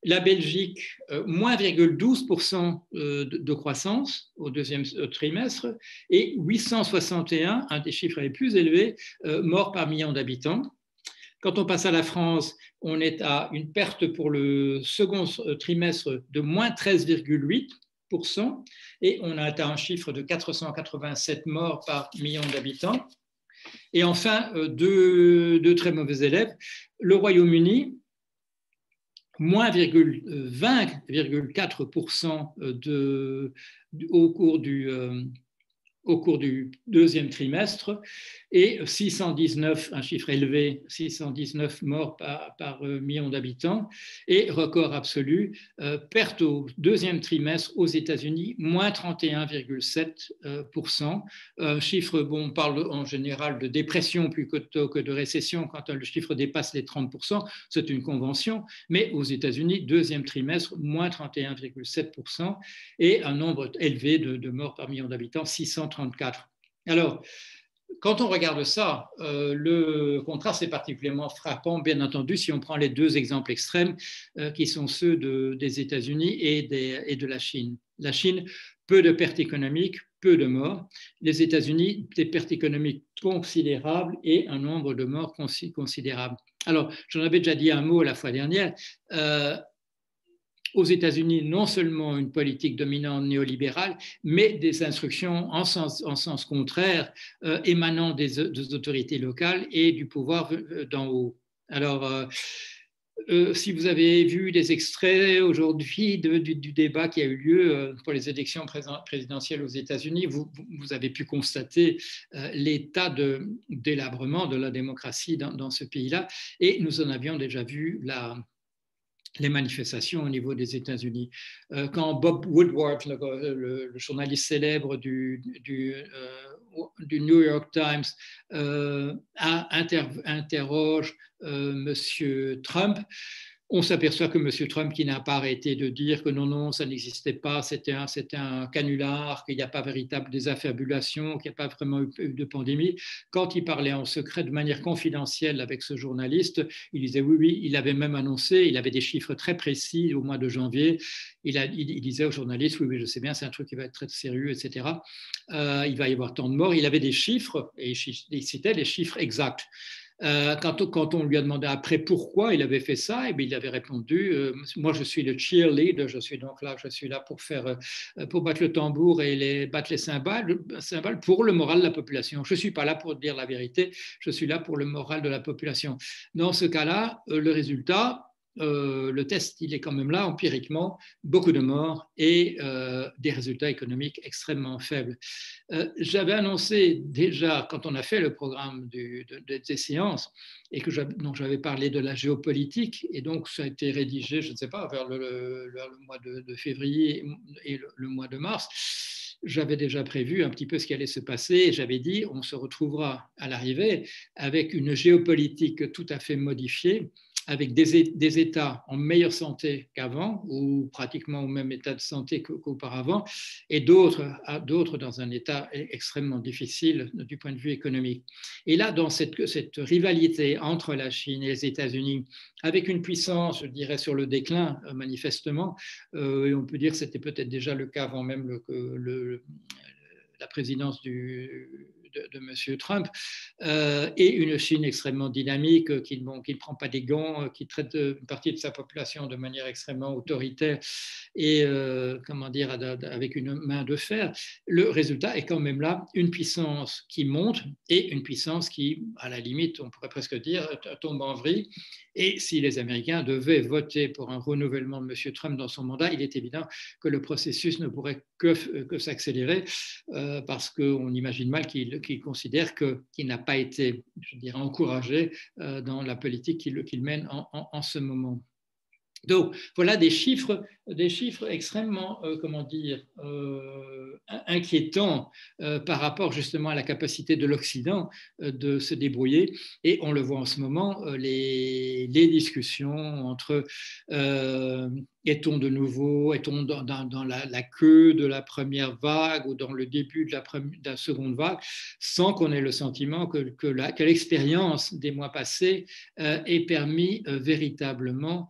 La Belgique, moins 0,12% de croissance au deuxième trimestre et 861, un des chiffres les plus élevés, morts par million d'habitants. Quand on passe à la France, on est à une perte pour le second trimestre de moins 13,8% et on a atteint un chiffre de 487 morts par million d'habitants. Et enfin, deux très mauvais élèves, le Royaume-Uni, moins 20,4% au cours du deuxième trimestre et 619, un chiffre élevé, 619 morts par million d'habitants et record absolu, perte au deuxième trimestre aux États-Unis, moins 31,7%. Un chiffre, on parle en général de dépression plutôt que de récession quand le chiffre dépasse les 30%, c'est une convention, mais aux États-Unis, deuxième trimestre, moins 31,7% et un nombre élevé de morts par million d'habitants, 634. Alors, quand on regarde ça, le contraste est particulièrement frappant, bien entendu, si on prend les deux exemples extrêmes qui sont ceux des États-Unis et de la Chine. La Chine, peu de pertes économiques, peu de morts. Les États-Unis, des pertes économiques considérables et un nombre de morts considérable. Alors, j'en avais déjà dit un mot la fois dernière. Aux États-Unis, non seulement une politique dominante néolibérale, mais des instructions en sens contraire émanant des autorités locales et du pouvoir d'en haut. Alors, si vous avez vu des extraits aujourd'hui du débat qui a eu lieu pour les élections présidentielles aux États-Unis, vous avez pu constater l'état de délabrement de la démocratie dans ce pays-là, et nous en avions déjà vu les manifestations au niveau des États-Unis. Quand Bob Woodward, le journaliste célèbre du New York Times, interroge M. Trump, on s'aperçoit que M. Trump, qui n'a pas arrêté de dire que non, ça n'existait pas, c'était un canular, qu'il n'y a pas véritable désaffabulation, qu'il n'y a pas vraiment eu de pandémie. Quand il parlait en secret, de manière confidentielle avec ce journaliste, il disait oui, il avait même annoncé, il avait des chiffres très précis au mois de janvier. Il disait au journaliste, oui, je sais bien, c'est un truc qui va être très sérieux, etc. Il va y avoir tant de morts. Il avait des chiffres et il citait les chiffres exacts. Quand on lui a demandé après pourquoi il avait fait ça, il avait répondu moi je suis le cheerleader, je suis là pour battre le tambour et battre les cymbales pour le moral de la population. Je ne suis pas là pour dire la vérité, je suis là pour le moral de la population. Dans ce cas-là, le résultat, le test, il est quand même là, empiriquement, beaucoup de morts et des résultats économiques extrêmement faibles. J'avais annoncé déjà, quand on a fait le programme des séances, et dont j'avais parlé de la géopolitique, et donc ça a été rédigé, je ne sais pas, vers le mois de février et le mois de mars. J'avais déjà prévu un petit peu ce qui allait se passer, et j'avais dit, on se retrouvera à l'arrivée avec une géopolitique tout à fait modifiée, avec des États en meilleure santé qu'avant, ou pratiquement au même état de santé qu'auparavant, et d'autres dans un état extrêmement difficile du point de vue économique. Et là, dans cette rivalité entre la Chine et les États-Unis, avec une puissance, je dirais, sur le déclin, manifestement, et on peut dire que c'était peut-être déjà le cas avant même la présidence de M. Trump, et une Chine extrêmement dynamique qui ne prend pas des gants, qui traite une partie de sa population de manière extrêmement autoritaire et comment dire, avec une main de fer. Le résultat est quand même là une puissance qui monte et une puissance qui, à la limite, on pourrait presque dire, tombe en vrille. Et si les Américains devaient voter pour un renouvellement de M. Trump dans son mandat, il est évident que le processus ne pourrait que s'accélérer parce qu'on imagine mal qu'il considère qu'il n'a pas été, je dirais, encouragé dans la politique qu'il mène en ce moment. Donc voilà des chiffres extrêmement, comment dire, inquiétants par rapport justement à la capacité de l'Occident de se débrouiller. Et on le voit en ce moment, les discussions entre est-on de nouveau, est-on dans la queue de la première vague ou dans le début de la seconde vague, sans qu'on ait le sentiment que l'expérience des mois passés ait permis véritablement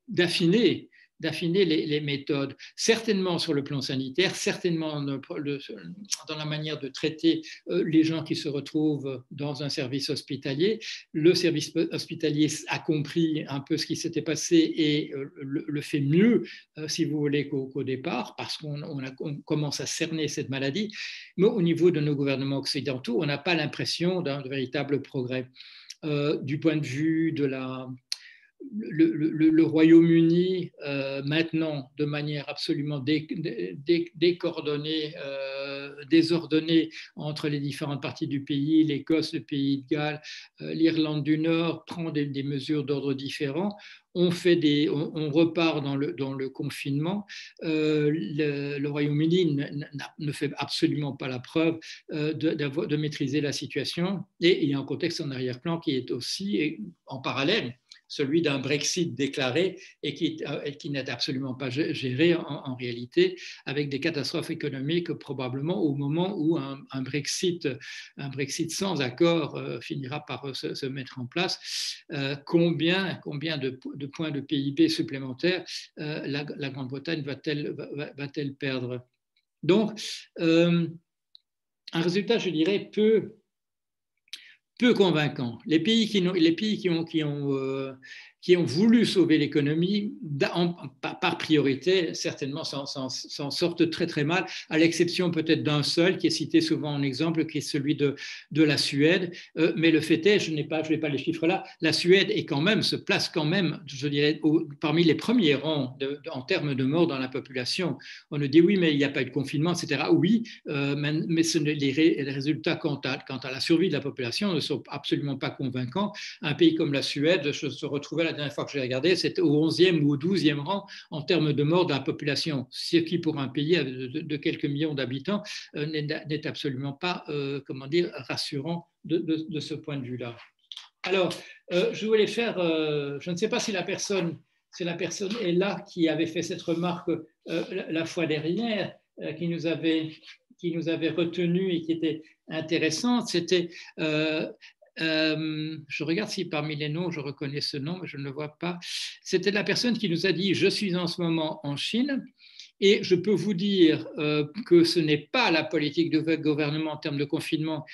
d'affiner les méthodes, certainement sur le plan sanitaire, certainement dans la manière de traiter les gens qui se retrouvent dans un service hospitalier. Le service hospitalier a compris un peu ce qui s'était passé et le fait mieux, si vous voulez, qu'au départ, parce qu'on commence à cerner cette maladie. Mais au niveau de nos gouvernements occidentaux, on n'a pas l'impression d'un véritable progrès. Du point de vue de le Royaume-Uni, maintenant, de manière absolument décoordonnée, désordonnée entre les différentes parties du pays, l'Écosse, le Pays de Galles, l'Irlande du Nord, prend des mesures d'ordre différent. On repart dans le confinement. Le Royaume-Uni ne fait absolument pas la preuve de maîtriser la situation. Et il y a un contexte en arrière-plan qui est aussi, en parallèle, celui d'un Brexit déclaré et qui n'est absolument pas géré en réalité, avec des catastrophes économiques probablement au moment où un Brexit sans accord finira par se mettre en place. Combien de points de PIB supplémentaires la Grande-Bretagne va-t-elle perdre? Donc, un résultat, je dirais, peu convaincant. Les pays qui ont voulu sauver l'économie, par priorité, certainement s'en sortent très très mal, à l'exception peut-être d'un seul qui est cité souvent en exemple, qui est celui de la Suède. Mais le fait est, je n'ai pas les chiffres là, la Suède se place quand même, je dirais, parmi les premiers rangs en termes de morts dans la population. On nous dit oui, mais il n'y a pas eu de confinement, etc. Oui, mais les résultats quant à la survie de la population ne sont absolument pas convaincants. Un pays comme la Suède se retrouvait la dernière fois que j'ai regardé, c'était au 11e ou au 12e rang en termes de mort de la population, ce qui pour un pays de quelques millions d'habitants n'est absolument pas rassurant de ce point de vue-là. Alors, je voulais faire, je ne sais pas si la personne est là qui avait fait cette remarque la fois dernière, qui nous avait retenu et qui était intéressante, c'était je regarde si parmi les noms, je reconnais ce nom, mais je ne le vois pas. C'était la personne qui nous a dit « Je suis en ce moment en Chine et je peux vous dire que ce n'est pas la politique du gouvernement en termes de confinement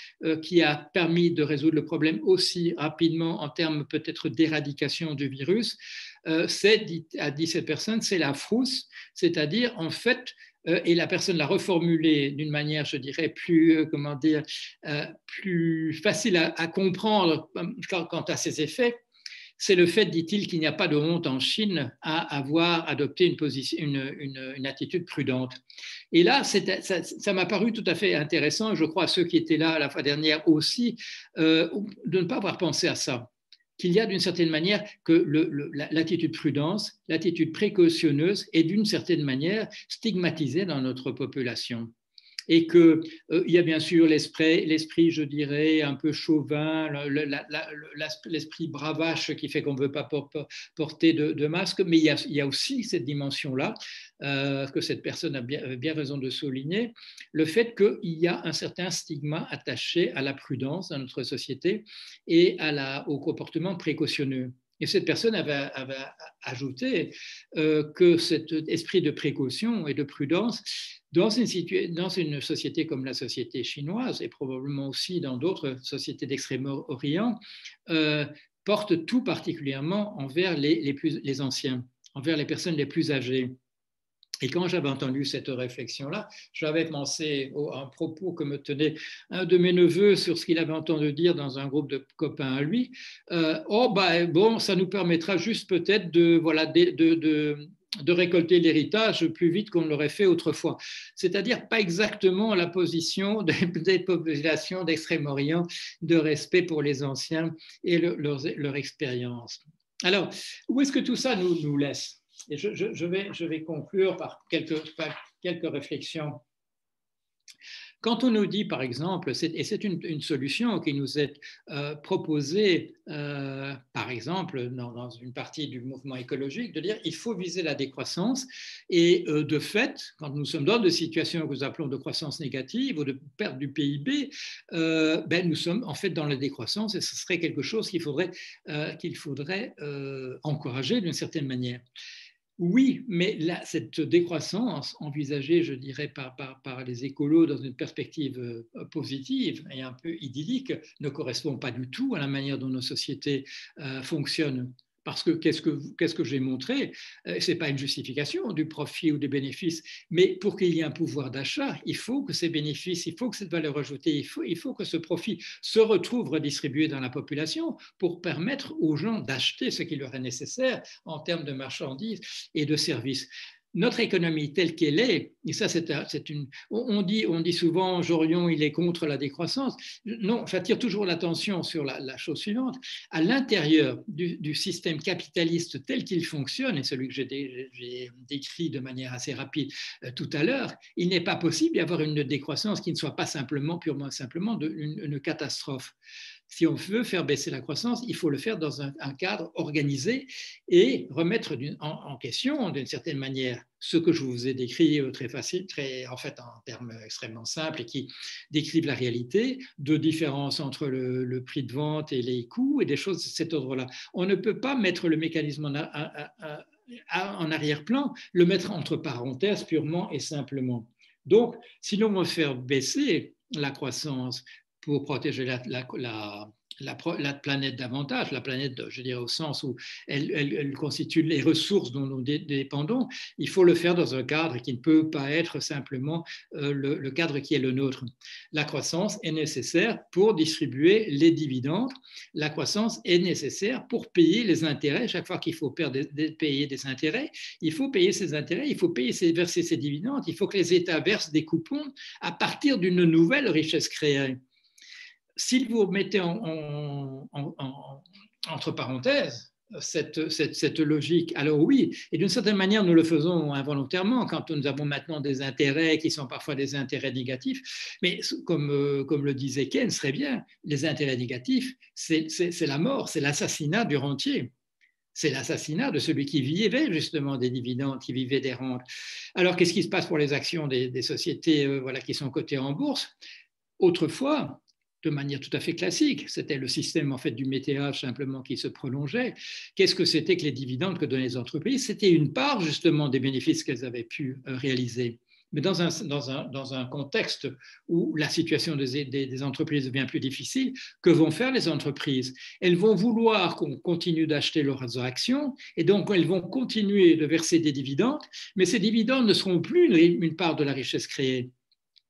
qui a permis de résoudre le problème aussi rapidement en termes peut-être d'éradication du virus. A dit cette personne, c'est la frousse, c'est-à-dire en fait… et la personne l'a reformulé d'une manière, je dirais, plus facile à comprendre quant à ses effets. C'est le fait, dit-il, qu'il n'y a pas de honte en Chine à avoir adopté une attitude prudente. Et là, ça m'a paru tout à fait intéressant, je crois à ceux qui étaient là la fois dernière aussi, de ne pas avoir pensé à ça. Qu'il y a d'une certaine manière que l'attitude prudence, l'attitude précautionneuse est d'une certaine manière stigmatisée dans notre population. Et qu'il y a bien sûr l'esprit, je dirais, un peu chauvin, l'esprit bravache qui fait qu'on ne veut pas porter de masque, mais il y a aussi cette dimension-là, que cette personne a bien raison de souligner, le fait qu'il y a un certain stigma attaché à la prudence dans notre société et au comportement précautionneux. Et cette personne avait ajouté que cet esprit de précaution et de prudence, dans une société comme la société chinoise, et probablement aussi dans d'autres sociétés d'Extrême-Orient, porte tout particulièrement envers les anciens, envers les personnes les plus âgées. Et quand j'avais entendu cette réflexion-là, j'avais pensé à un propos que me tenait un de mes neveux sur ce qu'il avait entendu dire dans un groupe de copains à lui. Bon, ça nous permettra juste peut-être de récolter l'héritage plus vite qu'on l'aurait fait autrefois. C'est-à-dire pas exactement la position des populations d'Extrême-Orient de respect pour les anciens et leur expérience. Alors, où est-ce que tout ça nous laisse ? Et je vais conclure par quelques réflexions. Quand on nous dit, par exemple, et c'est une solution qui nous est proposée, par exemple, dans une partie du mouvement écologique, de dire qu'il faut viser la décroissance. Et de fait, quand nous sommes dans des situations que nous appelons de croissance négative ou de perte du PIB, nous sommes en fait dans la décroissance et ce serait quelque chose qu'il faudrait encourager d'une certaine manière. Oui, mais là, cette décroissance envisagée, je dirais, par les écolos dans une perspective positive et un peu idyllique ne correspond pas du tout à la manière dont nos sociétés fonctionnent. Parce que qu'est-ce que j'ai montré? Ce n'est pas une justification du profit ou des bénéfices, mais pour qu'il y ait un pouvoir d'achat, il faut que ces bénéfices, il faut que cette valeur ajoutée, il faut que ce profit se retrouve redistribué dans la population pour permettre aux gens d'acheter ce qui leur est nécessaire en termes de marchandises et de services. Notre économie telle qu'elle est, et ça on dit souvent Jorion il est contre la décroissance. Non, j'attire toujours l'attention sur la chose suivante. À l'intérieur du système capitaliste tel qu'il fonctionne, et celui que j'ai décrit de manière assez rapide tout à l'heure, il n'est pas possible d'y avoir une décroissance qui ne soit pas purement simplement une catastrophe. Si on veut faire baisser la croissance, il faut le faire dans un cadre organisé et remettre en question, d'une certaine manière, ce que je vous ai décrit très facile, en termes extrêmement simples et qui décrivent la réalité, de différence entre le prix de vente et les coûts et des choses de cet ordre-là. On ne peut pas mettre le mécanisme en arrière-plan, le mettre entre parenthèses purement et simplement. Donc, si l'on veut faire baisser la croissance, pour protéger la planète davantage, la planète, je dirais, au sens où elle constitue les ressources dont nous dépendons, il faut le faire dans un cadre qui ne peut pas être simplement le cadre qui est le nôtre. La croissance est nécessaire pour distribuer les dividendes. La croissance est nécessaire pour payer les intérêts. Chaque fois qu'il faut payer des intérêts, il faut payer ces intérêts, il faut verser ces dividendes, il faut que les États versent des coupons à partir d'une nouvelle richesse créée. Si vous mettez entre parenthèses cette logique, alors oui, et d'une certaine manière, nous le faisons involontairement quand nous avons maintenant des intérêts qui sont parfois des intérêts négatifs, mais comme le disait Keynes très bien, les intérêts négatifs, c'est la mort, c'est l'assassinat du rentier. C'est l'assassinat de celui qui vivait justement des dividendes, qui vivait des rentes. Alors, qu'est-ce qui se passe pour les actions des sociétés qui sont cotées en bourse? Autrefois, de manière tout à fait classique, c'était le système en fait du météage simplement qui se prolongeait. Qu'est-ce que c'était que les dividendes que donnaient les entreprises? C'était une part justement des bénéfices qu'elles avaient pu réaliser. Mais dans un contexte où la situation des entreprises devient plus difficile, que vont faire les entreprises? Elles vont vouloir qu'on continue d'acheter leurs actions et donc elles vont continuer de verser des dividendes, mais ces dividendes ne seront plus une part de la richesse créée.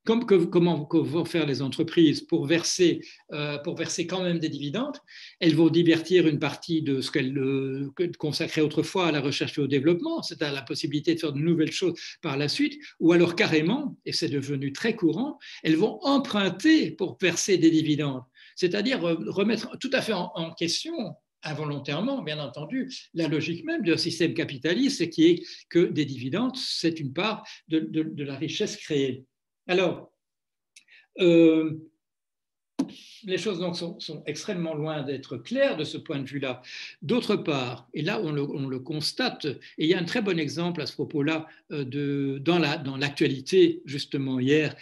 Comment vont faire les entreprises pour verser quand même des dividendes? Elles vont divertir une partie de ce qu'elles consacraient autrefois à la recherche et au développement, c'est à la possibilité de faire de nouvelles choses par la suite, ou alors carrément, et c'est devenu très courant, elles vont emprunter pour verser des dividendes, c'est-à-dire remettre tout à fait en question involontairement, bien entendu, la logique même d'un système capitaliste qui est que des dividendes, c'est une part de la richesse créée. Alors, les choses donc sont extrêmement loin d'être claires de ce point de vue-là. D'autre part, et là on le constate, et il y a un très bon exemple à ce propos-là dans l'actualité justement hier,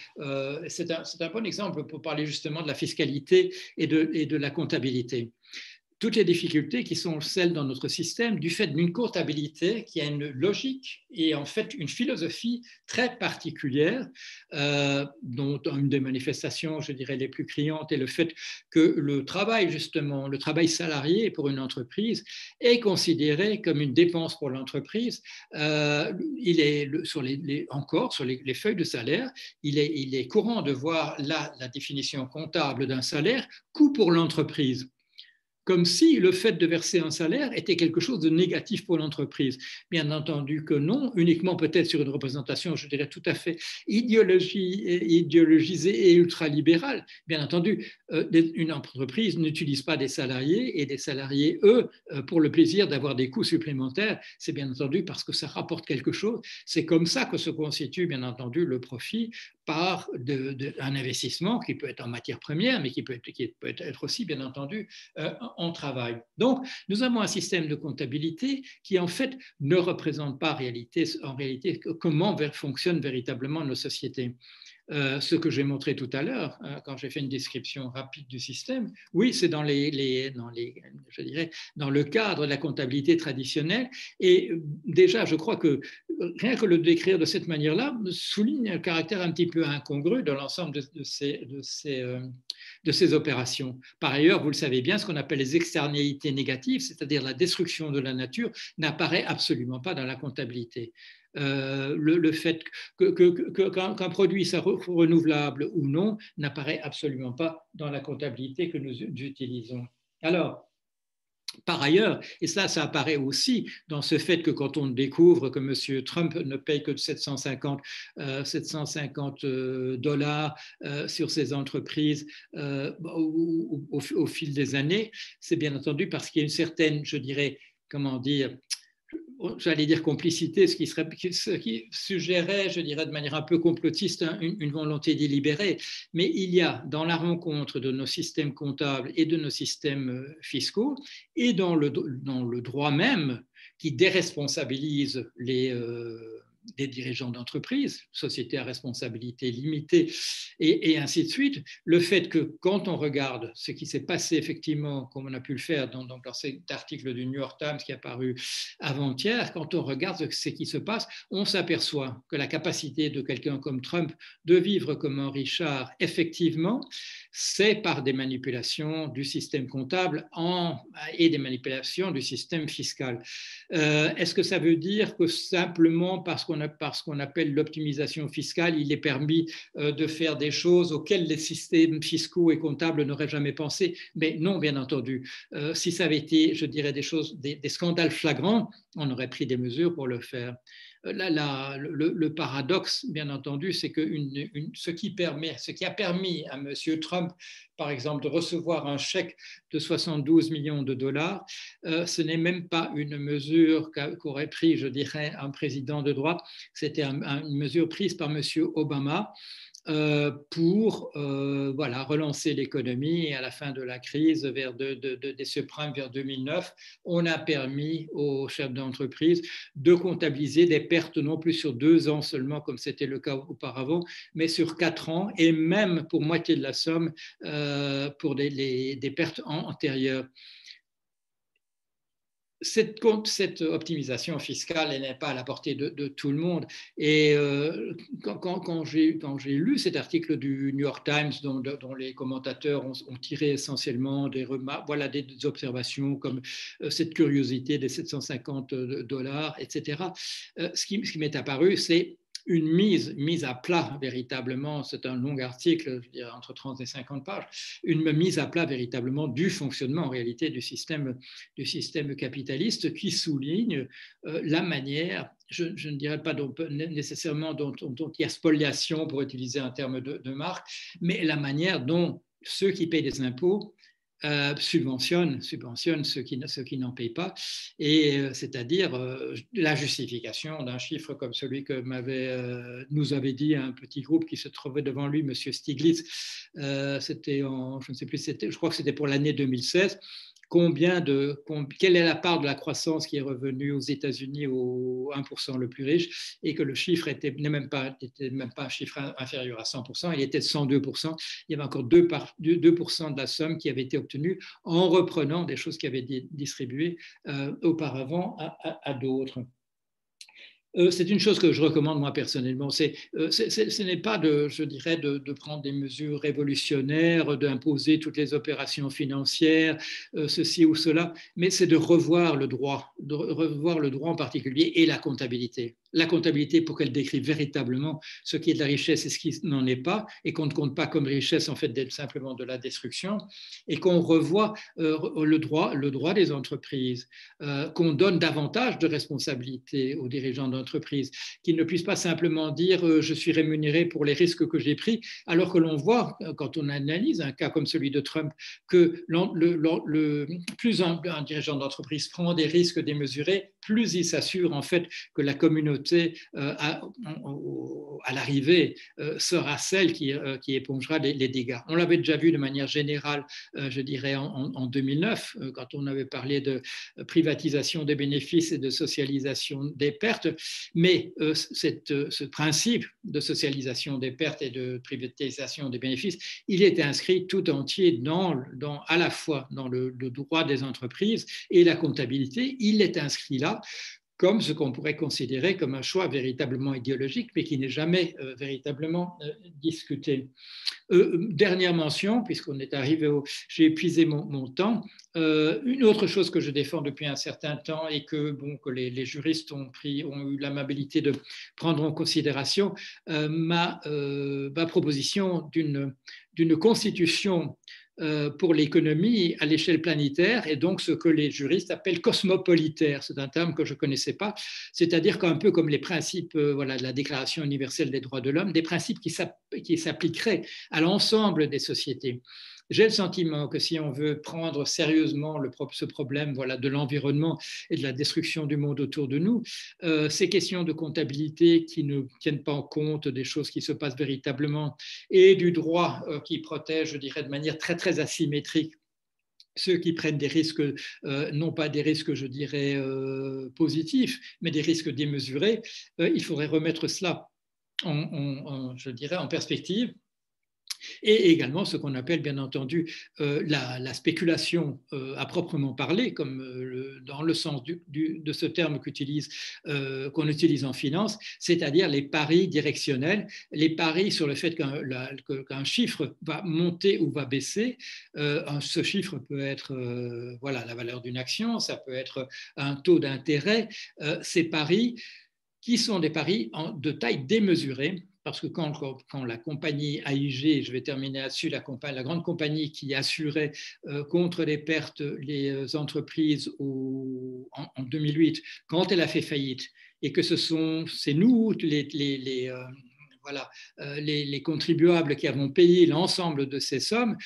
c'est un bon exemple pour parler justement de la fiscalité et de la comptabilité. toutes les difficultés qui sont celles dans notre système du fait d'une comptabilité qui a une logique et en fait une philosophie très particulière, dont une des manifestations, je dirais, les plus criantes est le fait que le travail, justement, le travail salarié pour une entreprise est considéré comme une dépense pour l'entreprise. Il est encore sur les feuilles de salaire, il est courant de voir la définition comptable d'un salaire, coût pour l'entreprise, comme si le fait de verser un salaire était quelque chose de négatif pour l'entreprise. Bien entendu que non, uniquement peut-être sur une représentation, je dirais, tout à fait idéologisée et ultralibérale. Bien entendu, une entreprise n'utilise pas des salariés, et des salariés, eux, pour le plaisir d'avoir des coûts supplémentaires, c'est bien entendu parce que ça rapporte quelque chose. C'est comme ça que se constitue, bien entendu, le profit par un investissement qui peut être en matière première, mais qui peut être aussi, bien entendu, en travail. Donc, nous avons un système de comptabilité qui, en fait, ne représente pas en réalité comment fonctionnent véritablement nos sociétés. Ce que j'ai montré tout à l'heure, quand j'ai fait une description rapide du système, oui, c'est dans je dirais, dans le cadre de la comptabilité traditionnelle. Et déjà, je crois que rien que le décrire de cette manière-là souligne un caractère un petit peu incongru de l'ensemble de ces opérations. Par ailleurs, vous le savez bien, ce qu'on appelle les externalités négatives, c'est-à-dire la destruction de la nature, n'apparaît absolument pas dans la comptabilité. Le fait qu'un produit soit renouvelable ou non n'apparaît absolument pas dans la comptabilité que nous utilisons. Alors, par ailleurs, et ça apparaît aussi dans ce fait que quand on découvre que M. Trump ne paye que 750 dollars sur ses entreprises au fil des années, c'est bien entendu parce qu'il y a une certaine, je dirais, comment dire, j'allais dire complicité, ce qui suggérait, je dirais de manière un peu complotiste, une volonté délibérée. Mais il y a dans la rencontre de nos systèmes comptables et de nos systèmes fiscaux, et dans le droit même qui déresponsabilise des dirigeants d'entreprise, sociétés à responsabilité limitée, et ainsi de suite, le fait que quand on regarde ce qui s'est passé effectivement, comme on a pu le faire dans cet article du New York Times qui est apparu avant-hier, quand on regarde ce qui se passe, on s'aperçoit que la capacité de quelqu'un comme Trump de vivre comme un Richard, effectivement, c'est par des manipulations du système comptable et des manipulations du système fiscal. Est-ce que ça veut dire que simplement parce qu'on appelle l'optimisation fiscale, il est permis de faire des choses auxquelles les systèmes fiscaux et comptables n'auraient jamais pensé? Mais non, bien entendu. Si ça avait été, je dirais, des scandales flagrants, on aurait pris des mesures pour le faire. Le paradoxe, bien entendu, c'est que ce qui a permis à M. Trump, par exemple, de recevoir un chèque de 72 millions de dollars, ce n'est même pas une mesure qu'aurait pris, je dirais, un président de droite, c'était une mesure prise par M. Obama, pour relancer l'économie. Et à la fin de la crise, des subprimes vers 2009, on a permis aux chefs d'entreprise de comptabiliser des pertes non plus sur 2 ans seulement, comme c'était le cas auparavant, mais sur 4 ans, et même pour moitié de la somme pour des pertes antérieures. Cette optimisation fiscale, elle n'est pas à la portée de tout le monde. Et quand j'ai lu cet article du New York Times, dont les commentateurs ont tiré essentiellement des remarques, des observations comme cette curiosité des 750 dollars, etc., ce qui m'est apparu, c'est une mise à plat véritablement, c'est un long article, je dirais entre 30 et 50 pages, une mise à plat véritablement du fonctionnement en réalité du système capitaliste qui souligne la manière, je ne dirais pas nécessairement dont il y a spoliation pour utiliser un terme de marque, mais la manière dont ceux qui payent des impôts subventionnent ceux qui n'en payent pas, et c'est-à-dire la justification d'un chiffre comme celui que nous avait dit un petit groupe qui se trouvait devant lui, M. Stiglitz, c'était je crois que c'était pour l'année 2016, quelle est la part de la croissance qui est revenue aux États-Unis au 1% le plus riche, et que le chiffre n'était même pas un chiffre inférieur à 100%, il était de 102%. Il y avait encore 2% de la somme qui avait été obtenue en reprenant des choses qui avaient été distribuées auparavant à d'autres. C'est une chose que je recommande moi personnellement. Ce n'est pas je dirais, de prendre des mesures révolutionnaires, d'imposer toutes les opérations financières, ceci ou cela, mais c'est de revoir le droit en particulier et la comptabilité. La comptabilité pour qu'elle décrive véritablement ce qui est de la richesse et ce qui n'en est pas, et qu'on ne compte pas comme richesse en fait d'être simplement de la destruction, et qu'on revoie le droit des entreprises, qu'on donne davantage de responsabilités aux dirigeants d'entreprise, qu'ils ne puissent pas simplement dire je suis rémunéré pour les risques que j'ai pris, alors que l'on voit, quand on analyse un cas comme celui de Trump, que plus un dirigeant d'entreprise prend des risques démesurés, plus il s'assure en fait que la communauté à l'arrivée sera celle qui épongera les dégâts. On l'avait déjà vu de manière générale, je dirais en 2009, quand on avait parlé de privatisation des bénéfices et de socialisation des pertes, mais ce principe de socialisation des pertes et de privatisation des bénéfices, il est inscrit tout entier à la fois dans le droit des entreprises et la comptabilité. Il est inscrit là comme ce qu'on pourrait considérer comme un choix véritablement idéologique, mais qui n'est jamais véritablement discuté. Dernière mention, puisqu'on est arrivé j'ai épuisé mon temps. Une autre chose que je défends depuis un certain temps et que les juristes ont eu l'amabilité de prendre en considération, ma proposition d'une constitution pour l'économie à l'échelle planétaire, et donc ce que les juristes appellent cosmopolitaire. C'est un terme que je ne connaissais pas, c'est-à-dire qu'un peu comme les principes de la Déclaration universelle des droits de l'homme, des principes qui s'appliqueraient à l'ensemble des sociétés. J'ai le sentiment que si on veut prendre sérieusement ce problème de l'environnement et de la destruction du monde autour de nous, ces questions de comptabilité qui ne tiennent pas en compte des choses qui se passent véritablement et du droit qui protège, je dirais, de manière très, très asymétrique ceux qui prennent des risques, non pas des risques, je dirais, positifs, mais des risques démesurés, il faudrait remettre cela je dirais, en perspective. Et également ce qu'on appelle bien entendu la spéculation à proprement parler, comme dans le sens de ce terme qu'on utilise en finance, c'est-à-dire les paris directionnels, les paris sur le fait qu'un chiffre va monter ou va baisser. Ce chiffre peut être la valeur d'une action, ça peut être un taux d'intérêt. Ces paris qui sont des paris de taille démesurée, parce que quand la compagnie AIG, je vais terminer là-dessus, la grande compagnie qui assurait contre les pertes les entreprises en 2008, quand elle a fait faillite, et que c'est nous, les contribuables qui avons payé l'ensemble de ces sommes,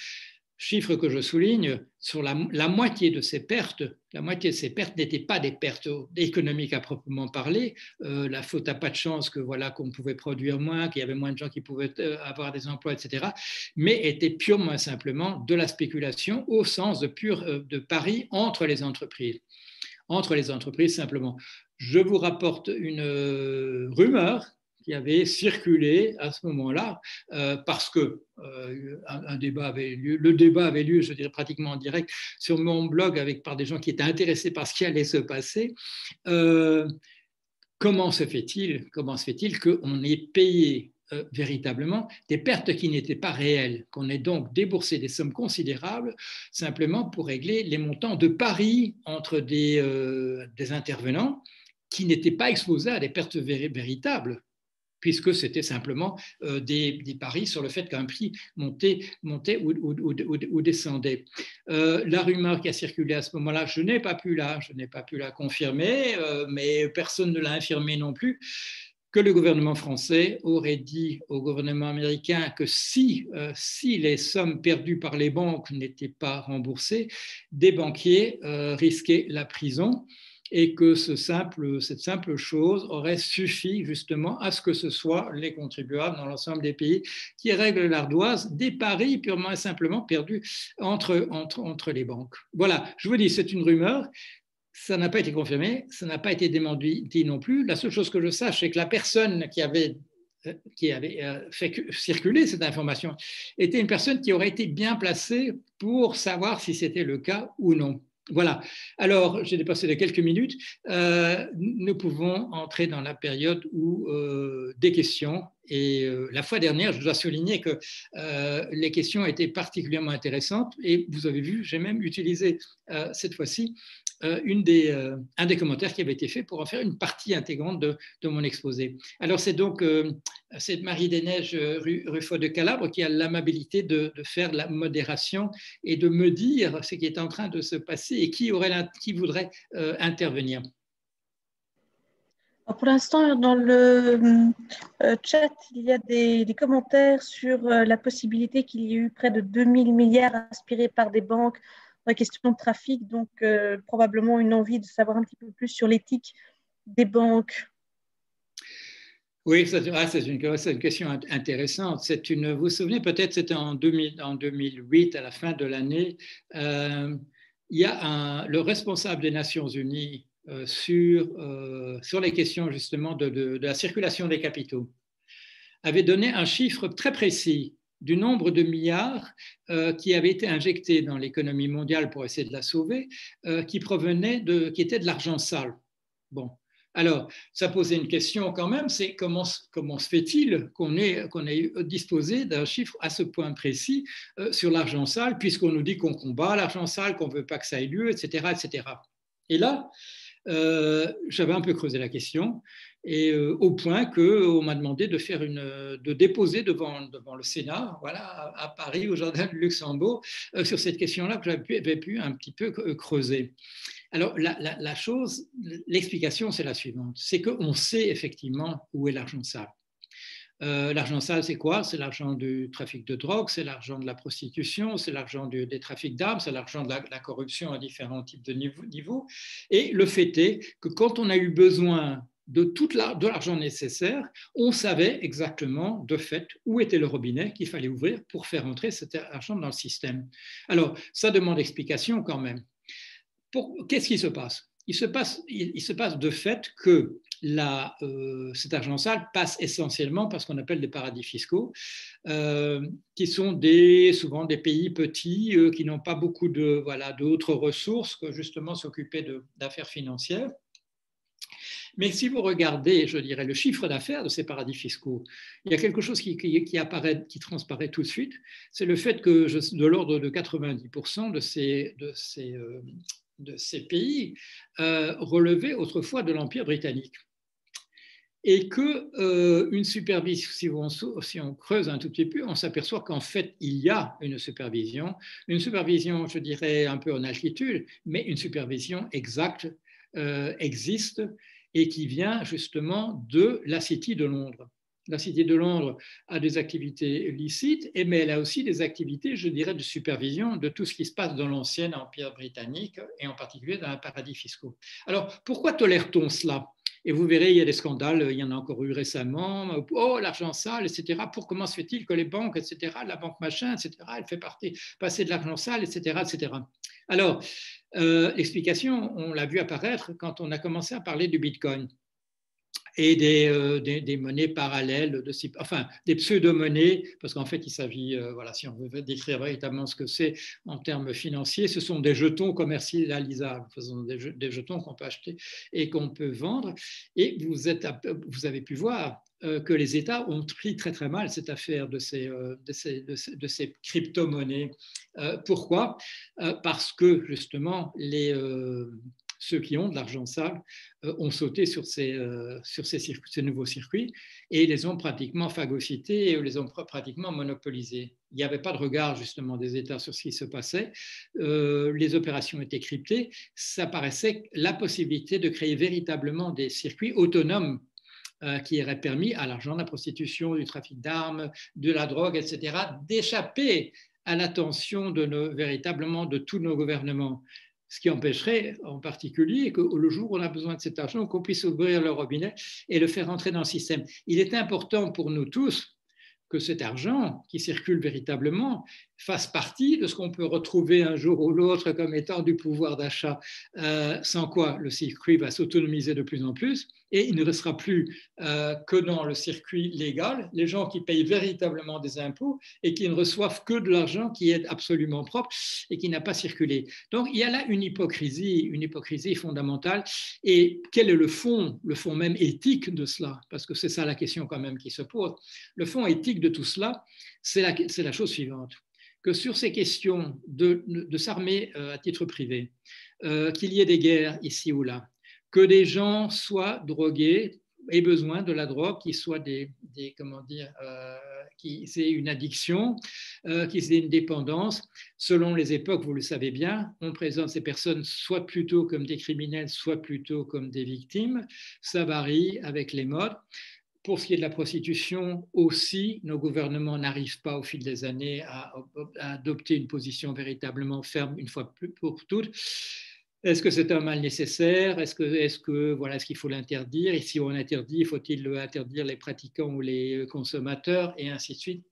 chiffre que je souligne, sur la moitié de ces pertes, n'étaient pas des pertes économiques à proprement parler. La faute à pas de chance qu'on pouvait produire moins, qu'il y avait moins de gens qui pouvaient avoir des emplois, etc. Mais étaient purement simplement de la spéculation au sens de paris entre les entreprises. Entre les entreprises, simplement. Je vous rapporte une rumeur qui avait circulé à ce moment-là, parce que un débat avait lieu. Le débat avait lieu, je dirais, pratiquement en direct sur mon blog par des gens qui étaient intéressés par ce qui allait se passer. Comment se fait-il qu'on ait payé véritablement des pertes qui n'étaient pas réelles, qu'on ait donc déboursé des sommes considérables simplement pour régler les montants de paris entre des intervenants qui n'étaient pas exposés à des pertes véritables, puisque c'était simplement des paris sur le fait qu'un prix montait ou descendait. La rumeur qui a circulé à ce moment-là, je n'ai pas pu la confirmer, mais personne ne l'a infirmé non plus, que le gouvernement français aurait dit au gouvernement américain que si les sommes perdues par les banques n'étaient pas remboursées, des banquiers risquaient la prison. et que cette simple chose aurait suffi justement à ce que ce soit les contribuables dans l'ensemble des pays qui règlent l'ardoise des paris purement et simplement perdus entre les banques. Voilà, je vous dis, c'est une rumeur. Ça n'a pas été confirmé, ça n'a pas été démenti non plus. La seule chose que je sache, c'est que la personne qui avait fait circuler cette information était une personne qui aurait été bien placée pour savoir si c'était le cas ou non. Voilà. Alors, j'ai dépassé de quelques minutes. Nous pouvons entrer dans la période où des questions. Et la fois dernière, je dois souligner que les questions étaient particulièrement intéressantes. Et vous avez vu, j'ai même utilisé cette fois-ci un des commentaires qui avait été fait pour en faire une partie intégrante de mon exposé. Alors, c'est donc c'est Marie-des-Neiges Ruffo de Calabre qui a l'amabilité de faire la modération et de me dire ce qui est en train de se passer et qui voudrait intervenir. Alors pour l'instant, dans le chat, il y a des commentaires sur la possibilité qu'il y ait eu près de 2000 milliards aspirés par des banques dans la question de trafic, donc probablement une envie de savoir un petit peu plus sur l'éthique des banques. Oui, c'est une question intéressante. Vous vous souvenez, peut-être c'était en 2008, à la fin de l'année, il y a le responsable des Nations Unies sur les questions justement de la circulation des capitaux avait donné un chiffre très précis du nombre de milliards qui avaient été injectés dans l'économie mondiale pour essayer de la sauver, qui étaient de l'argent sale. Bon. Alors, ça posait une question quand même, c'est comment se fait-il qu'on ait disposé d'un chiffre à ce point précis sur l'argent sale, puisqu'on nous dit qu'on combat l'argent sale, qu'on ne veut pas que ça ait lieu, etc. etc. Et là, j'avais un peu creusé la question, et au point qu'on m'a demandé de déposer devant le Sénat, voilà, à Paris, au Jardin de Luxembourg, sur cette question-là que j'avais pu un petit peu creuser. Alors, l'explication, c'est la suivante. C'est qu'on sait effectivement où est l'argent sale. L'argent sale, c'est quoi? C'est l'argent du trafic de drogue, c'est l'argent de la prostitution, c'est l'argent des trafics d'armes, c'est l'argent de la corruption à différents types de niveaux. Et le fait est que quand on a eu besoin de l'argent nécessaire, on savait exactement de fait où était le robinet qu'il fallait ouvrir pour faire entrer cet argent dans le système. Alors, ça demande explication quand même. Qu'est-ce qui se passe? Il se passe de fait que cet argent sale passe essentiellement par ce qu'on appelle des paradis fiscaux, qui sont souvent des pays petits qui n'ont pas beaucoup d'autres ressources que justement s'occuper d'affaires financières. Mais si vous regardez, je dirais, le chiffre d'affaires de ces paradis fiscaux, il y a quelque chose qui transparaît tout de suite, c'est le fait que de l'ordre de 90% de ces pays relevaient autrefois de l'Empire britannique. Et qu'une supervision, si on creuse un tout petit peu, on s'aperçoit qu'en fait, il y a une supervision, je dirais, un peu en altitude, mais une supervision exacte existe et qui vient justement de la City de Londres. La Cité de Londres a des activités licites, mais elle a aussi des activités, je dirais, de supervision de tout ce qui se passe dans l'ancien Empire britannique et en particulier dans les paradis fiscaux. Alors, pourquoi tolère-t-on cela? Et vous verrez, il y a des scandales, il y en a encore eu récemment, oh, l'argent sale, etc. Comment se fait-il que les banques, etc., la banque machin, etc., elle fait passer de l'argent sale, etc., etc. Alors, l'explication, on l'a vu apparaître quand on a commencé à parler du Bitcoin et des monnaies parallèles, des pseudo-monnaies, parce qu'en fait, il s'agit, si on veut décrire véritablement ce que c'est en termes financiers, ce sont des jetons commercialisables, ce sont des jetons qu'on peut acheter et qu'on peut vendre. Et vous avez pu voir que les États ont pris très très mal cette affaire de ces crypto-monnaies. Pourquoi? Parce que justement, ceux qui ont de l'argent sale ont sauté sur ces nouveaux circuits et les ont pratiquement phagocytés et les ont pratiquement monopolisés. Il n'y avait pas de regard justement des États sur ce qui se passait. Les opérations étaient cryptées. Ça paraissait la possibilité de créer véritablement des circuits autonomes qui auraient permis à l'argent de la prostitution, du trafic d'armes, de la drogue, etc., d'échapper à l'attention véritablement de tous nos gouvernements. ce qui empêcherait en particulier que le jour où on a besoin de cet argent, qu'on puisse ouvrir le robinet et le faire entrer dans le système. Il est important pour nous tous que cet argent qui circule véritablement fasse partie de ce qu'on peut retrouver un jour ou l'autre comme étant du pouvoir d'achat, sans quoi le circuit va s'autonomiser de plus en plus et il ne restera plus que dans le circuit légal les gens qui payent véritablement des impôts et qui ne reçoivent que de l'argent qui est absolument propre et qui n'a pas circulé. Donc il y a là une hypocrisie fondamentale. Et quel est le fond même éthique de cela? Parce que c'est ça la question quand même qui se pose. Le fond éthique de tout cela, c'est la chose suivante, que sur ces questions de s'armer à titre privé, qu'il y ait des guerres ici ou là, que des gens soient drogués, aient besoin de la drogue, qu'ils soient qu'ils aient une addiction, qu'ils aient une dépendance. Selon les époques, vous le savez bien, on présente ces personnes soit plutôt comme des criminels, soit plutôt comme des victimes. Ça varie avec les modes. Pour ce qui est de la prostitution aussi, nos gouvernements n'arrivent pas au fil des années à adopter une position véritablement ferme une fois pour toutes. Est-ce que c'est un mal nécessaire? Est-ce qu'il faut l'interdire? Et si on interdit, faut-il interdire les pratiquants ou les consommateurs? Et ainsi de suite.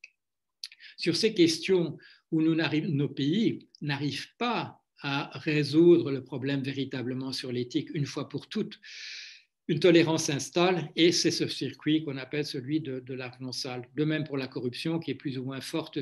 Sur ces questions où nos pays n'arrivent pas à résoudre le problème véritablement sur l'éthique une fois pour toutes, une tolérance s'installe et c'est ce circuit qu'on appelle celui de l'argent sale. De même pour la corruption qui est plus ou moins forte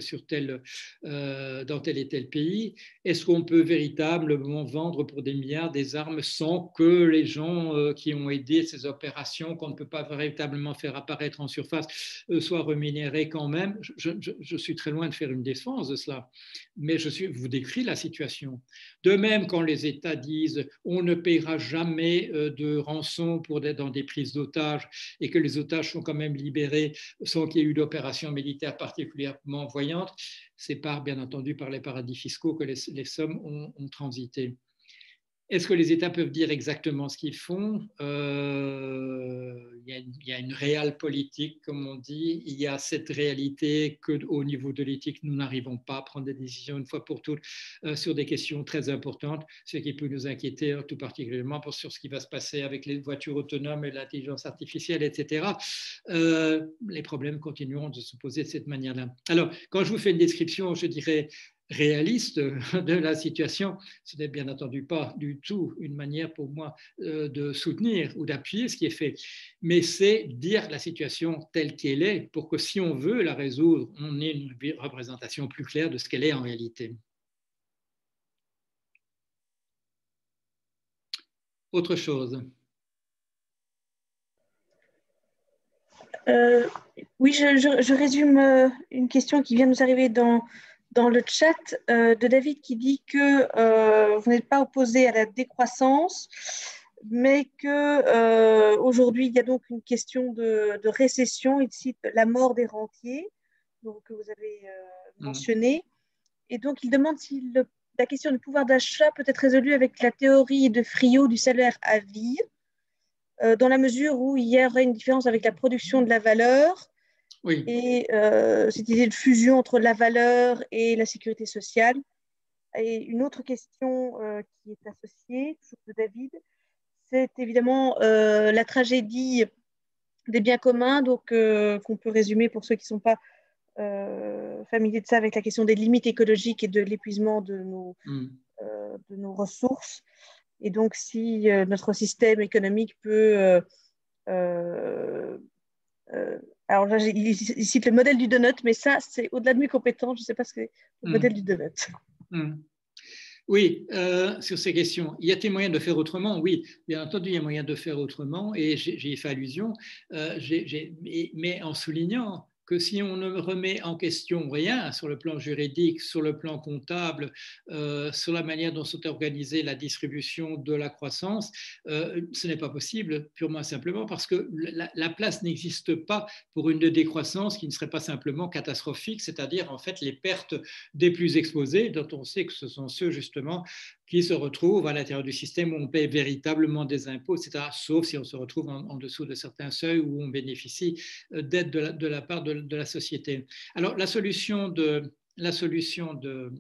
dans tel et tel pays. Est-ce qu'on peut véritablement vendre pour des milliards des armes sans que les gens qui ont aidé ces opérations, qu'on ne peut pas véritablement faire apparaître en surface, soient rémunérés quand même? Je suis très loin de faire une défense de cela, mais vous décris la situation. De même, quand les États disent on ne paiera jamais de rançon dans des prises d'otages et que les otages sont quand même libérés sans qu'il y ait eu d'opération militaire particulièrement voyante, c'est bien entendu par les paradis fiscaux que les sommes ont transité. Est-ce que les États peuvent dire exactement ce qu'ils font? Il y a une réelle politique, comme on dit. Il y a cette réalité qu'au niveau de l'éthique, nous n'arrivons pas à prendre des décisions une fois pour toutes sur des questions très importantes, ce qui peut nous inquiéter tout particulièrement sur ce qui va se passer avec les voitures autonomes et l'intelligence artificielle, etc. Les problèmes continueront de se poser de cette manière-là. Alors, quand je vous fais une description, je dirais réaliste de la situation, ce n'est bien entendu pas du tout une manière pour moi de soutenir ou d'appuyer ce qui est fait, mais c'est dire la situation telle qu'elle est pour que si on veut la résoudre, on ait une représentation plus claire de ce qu'elle est en réalité. Autre chose? Oui, je résume une question qui vient nous arriver dans le chat de David qui dit que vous n'êtes pas opposé à la décroissance, mais qu'aujourd'hui, il y a donc une question de récession. Il cite la mort des rentiers, donc, que vous avez mentionné. Et donc, il demande si la question du pouvoir d'achat peut être résolue avec la théorie de Friot du salaire à vie, dans la mesure où il y aurait une différence avec la production de la valeur. Oui. Et cette idée de fusion entre la valeur et la sécurité sociale. Et une autre question qui est associée, toujours de David, c'est évidemment la tragédie des biens communs, donc qu'on peut résumer pour ceux qui ne sont pas familiers de ça avec la question des limites écologiques et de l'épuisement de nos ressources. Et donc, si notre système économique peut alors là, il cite le modèle du donut, mais ça, c'est au-delà de mes compétences. Je ne sais pas ce que c'est le modèle du donut. Oui, sur ces questions, y a-t-il moyen de faire autrement? Oui, bien entendu, il y a moyen de faire autrement, et j'y ai fait allusion, mais en soulignant que si on ne remet en question rien sur le plan juridique, sur le plan comptable, sur la manière dont sont organisée la distribution de la croissance, ce n'est pas possible, purement et simplement parce que la place n'existe pas pour une décroissance qui ne serait pas simplement catastrophique, c'est-à-dire en fait les pertes des plus exposés, dont on sait que ce sont ceux justement qui se retrouvent à l'intérieur du système où on paie véritablement des impôts, etc., sauf si on se retrouve en dessous de certains seuils où on bénéficie d'aide de la part de la société. Alors, la solution de la solution de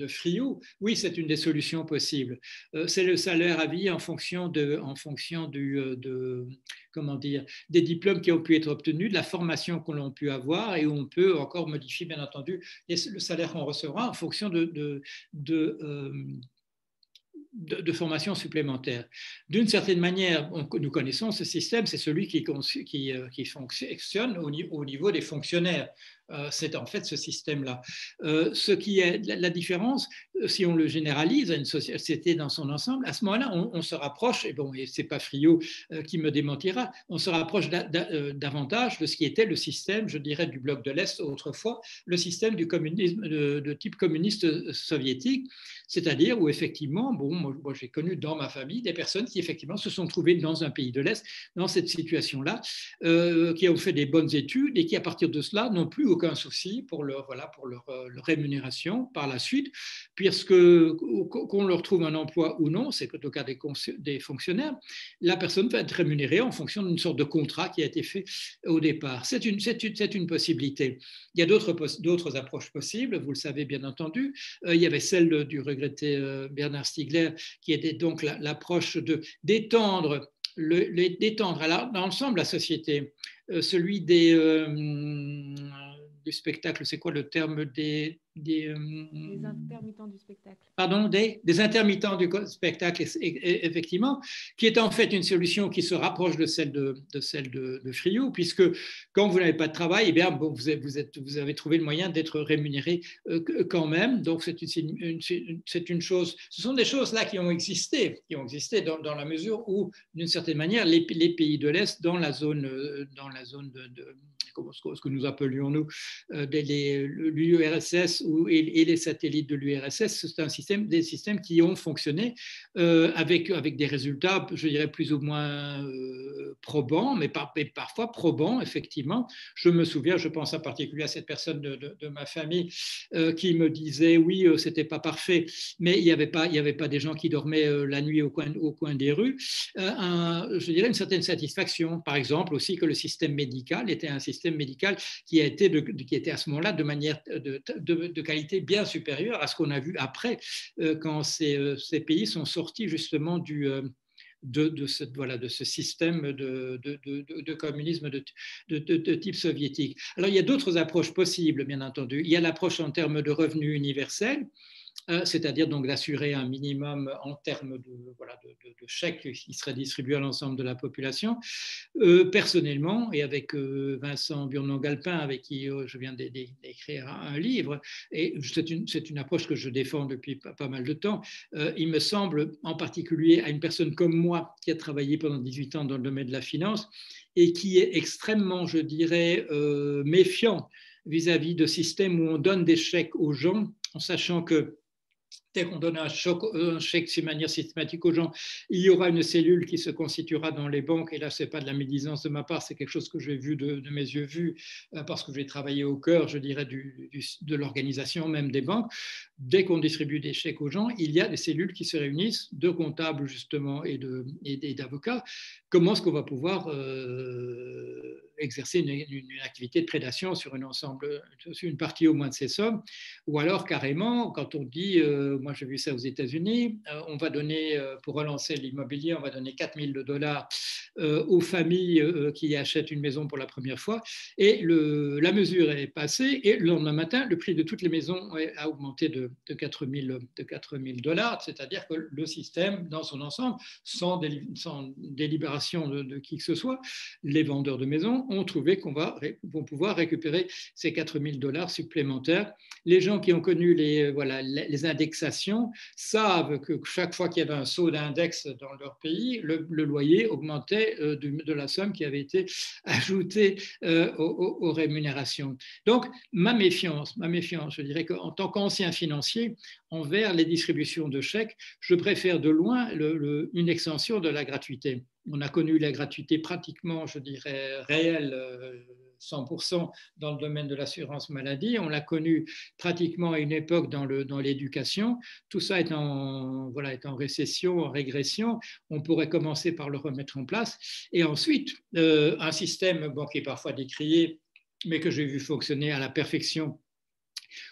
Friou, oui, c'est une des solutions possibles. C'est le salaire à vie en fonction comment dire, des diplômes qui ont pu être obtenus, de la formation que l'on pu avoir, et où on peut encore modifier, bien entendu, le salaire qu'on recevra en fonction de formation supplémentaire. D'une certaine manière, nous connaissons ce système, c'est celui qui fonctionne au niveau des fonctionnaires. C'est en fait ce système-là. Ce qui est la différence, si on le généralise à une société dans son ensemble, à ce moment-là, on se rapproche, et bon, et c'est pas Friot qui me démentira, on se rapproche davantage de ce qui était le système, je dirais, du bloc de l'Est autrefois, le système du communisme de type communiste soviétique, c'est-à-dire où effectivement, bon, moi j'ai connu dans ma famille des personnes qui effectivement se sont trouvées dans un pays de l'Est, dans cette situation-là, qui ont fait des bonnes études et qui à partir de cela n'ont plus aucun souci pour leur rémunération par la suite, puisque qu'on leur trouve un emploi ou non, c'est au cas des fonctionnaires, la personne va être rémunérée en fonction d'une sorte de contrat qui a été fait au départ. C'est une possibilité. Il y a d'autres approches possibles, vous le savez bien entendu. Il y avait celle du regretté Bernard Stiegler, qui était donc l'approche d'étendre dans l'ensemble la société, celui du spectacle, c'est quoi le terme des intermittents du spectacle. Pardon, des intermittents du spectacle, effectivement, qui est en fait une solution qui se rapproche de celle de Friot, puisque quand vous n'avez pas de travail, eh bien, bon, vous avez trouvé le moyen d'être rémunéré quand même. Donc, c'est une chose. Ce sont des choses là qui ont existé dans la mesure où, d'une certaine manière, les pays de l'Est, dans la zone de ce que nous appelions nous l'URSS et les satellites de l'URSS, c'est des systèmes qui ont fonctionné avec des résultats, je dirais, plus ou moins probants, mais parfois probants, effectivement. Je me souviens, je pense en particulier à cette personne de ma famille qui me disait, oui, c'était pas parfait, mais il n'y avait pas des gens qui dormaient la nuit au coin des rues. Je dirais une certaine satisfaction. Par exemple, aussi que le système médical était un système médical qui était à ce moment-là de qualité bien supérieure à ce qu'on a vu après, quand ces pays sont sortis justement de ce système de communisme de type soviétique. Alors, il y a d'autres approches possibles, bien entendu. Il y a l'approche en termes de revenus universels, c'est-à-dire donc d'assurer un minimum en termes de chèques qui seraient distribués à l'ensemble de la population. Personnellement, et avec Vincent Burnon-Galpin, avec qui je viens d'écrire un livre, et c'est une approche que je défends depuis pas mal de temps, il me semble, en particulier à une personne comme moi, qui a travaillé pendant 18 ans dans le domaine de la finance, et qui est extrêmement, je dirais, méfiant vis-à-vis de systèmes où on donne des chèques aux gens, en sachant que dès qu'on donne un chèque de manière systématique aux gens, il y aura une cellule qui se constituera dans les banques. Et là, ce n'est pas de la médisance de ma part, c'est quelque chose que j'ai vu de mes yeux vus, parce que j'ai travaillé au cœur, je dirais, de l'organisation même des banques. Dès qu'on distribue des chèques aux gens, il y a des cellules qui se réunissent, de comptables justement et d'avocats. Comment est-ce qu'on va pouvoir exercer une activité de prédation sur une partie au moins de ces sommes, ou alors carrément, quand on dit, moi j'ai vu ça aux États-Unis, on va donner, pour relancer l'immobilier, on va donner $4 000 aux familles qui achètent une maison pour la première fois, et la mesure est passée, et le lendemain matin, le prix de toutes les maisons a augmenté de $4 000, c'est-à-dire que le système, dans son ensemble, sans délibération de qui que ce soit, les vendeurs de maisons ont trouvé vont pouvoir récupérer ces $4 000 supplémentaires. Les gens qui ont connu les indexations savent que chaque fois qu'il y avait un saut d'index dans leur pays, le loyer augmentait de la somme qui avait été ajoutée aux rémunérations. Donc, ma méfiance, je dirais qu'en tant qu'ancien financier, envers les distributions de chèques, je préfère de loin une extension de la gratuité. On a connu la gratuité pratiquement, je dirais, réelle, 100% dans le domaine de l'assurance maladie. On l'a connu pratiquement à une époque dans l'éducation. Tout ça est en récession, en régression. On pourrait commencer par le remettre en place. Et ensuite, un système qui est parfois décrié, mais que j'ai vu fonctionner à la perfection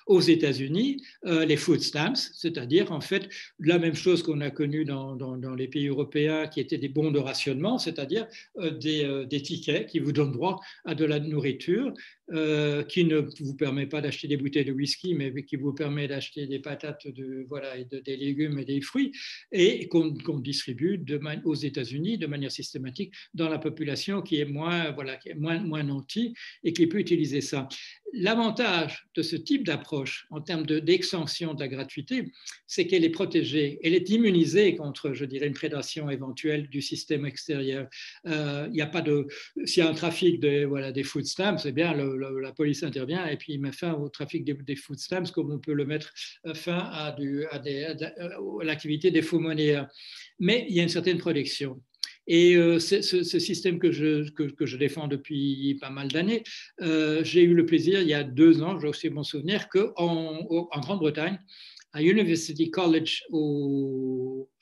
aux États-Unis les food stamps, c'est-à-dire en fait la même chose qu'on a connue dans les pays européens qui étaient des bons de rationnement, c'est-à-dire des tickets qui vous donnent droit à de la nourriture qui ne vous permet pas d'acheter des bouteilles de whisky, mais qui vous permet d'acheter des patates, des légumes et des fruits, et qu'on distribue aux États-Unis de manière systématique dans la population qui est moins nantie et qui peut utiliser ça. L'avantage de ce type d'approche en termes d'extension de la gratuité, c'est qu'elle est protégée, elle est immunisée contre, je dirais, une prédation éventuelle du système extérieur. Il n'y a pas de, s'il y a un trafic des food stamps, c'est bien, la police intervient et puis il met fin au trafic des food stamps comme on peut le mettre fin à l'activité des faux monnayeurs. Mais il y a une certaine protection. Et ce système que je défends depuis pas mal d'années, j'ai eu le plaisir, il y a 2 ans, j'ai aussi mon souvenir, qu'en Grande-Bretagne, à University College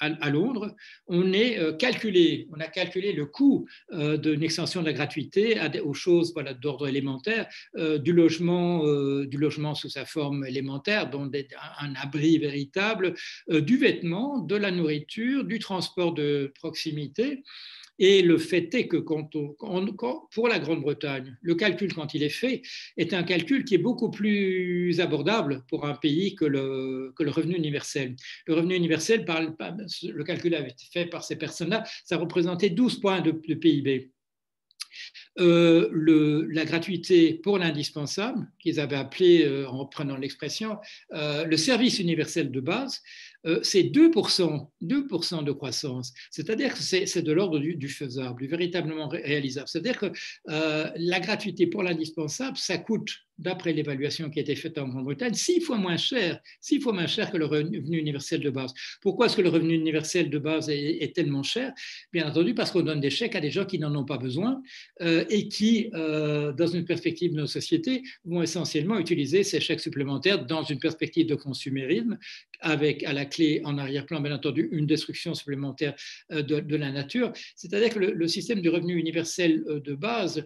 à Londres, on a calculé le coût d'une extension de la gratuité aux choses d'ordre élémentaire, du logement sous sa forme élémentaire, dont un abri véritable, du vêtement, de la nourriture, du transport de proximité. Et le fait est que pour la Grande-Bretagne, le calcul, quand il est fait, est un calcul qui est beaucoup plus abordable pour un pays que le revenu universel. Le revenu universel, le calcul avait été fait par ces personnes-là, ça représentait 12 points de PIB. La gratuité pour l'indispensable, qu'ils avaient appelé, en prenant l'expression, le service universel de base, c'est 2% de croissance. C'est-à-dire que c'est de l'ordre du faisable, du véritablement réalisable. C'est-à-dire que la gratuité pour l'indispensable, ça coûte, d'après l'évaluation qui a été faite en Grande-Bretagne, 6 fois moins cher que le revenu universel de base. Pourquoi est-ce que le revenu universel de base est tellement cher? Bien entendu, parce qu'on donne des chèques à des gens qui n'en ont pas besoin et qui, dans une perspective de nos sociétés, vont essentiellement utiliser ces chèques supplémentaires dans une perspective de consumérisme, avec à la clé, en arrière-plan, bien entendu, une destruction supplémentaire de la nature. C'est-à-dire que le système du revenu universel de base,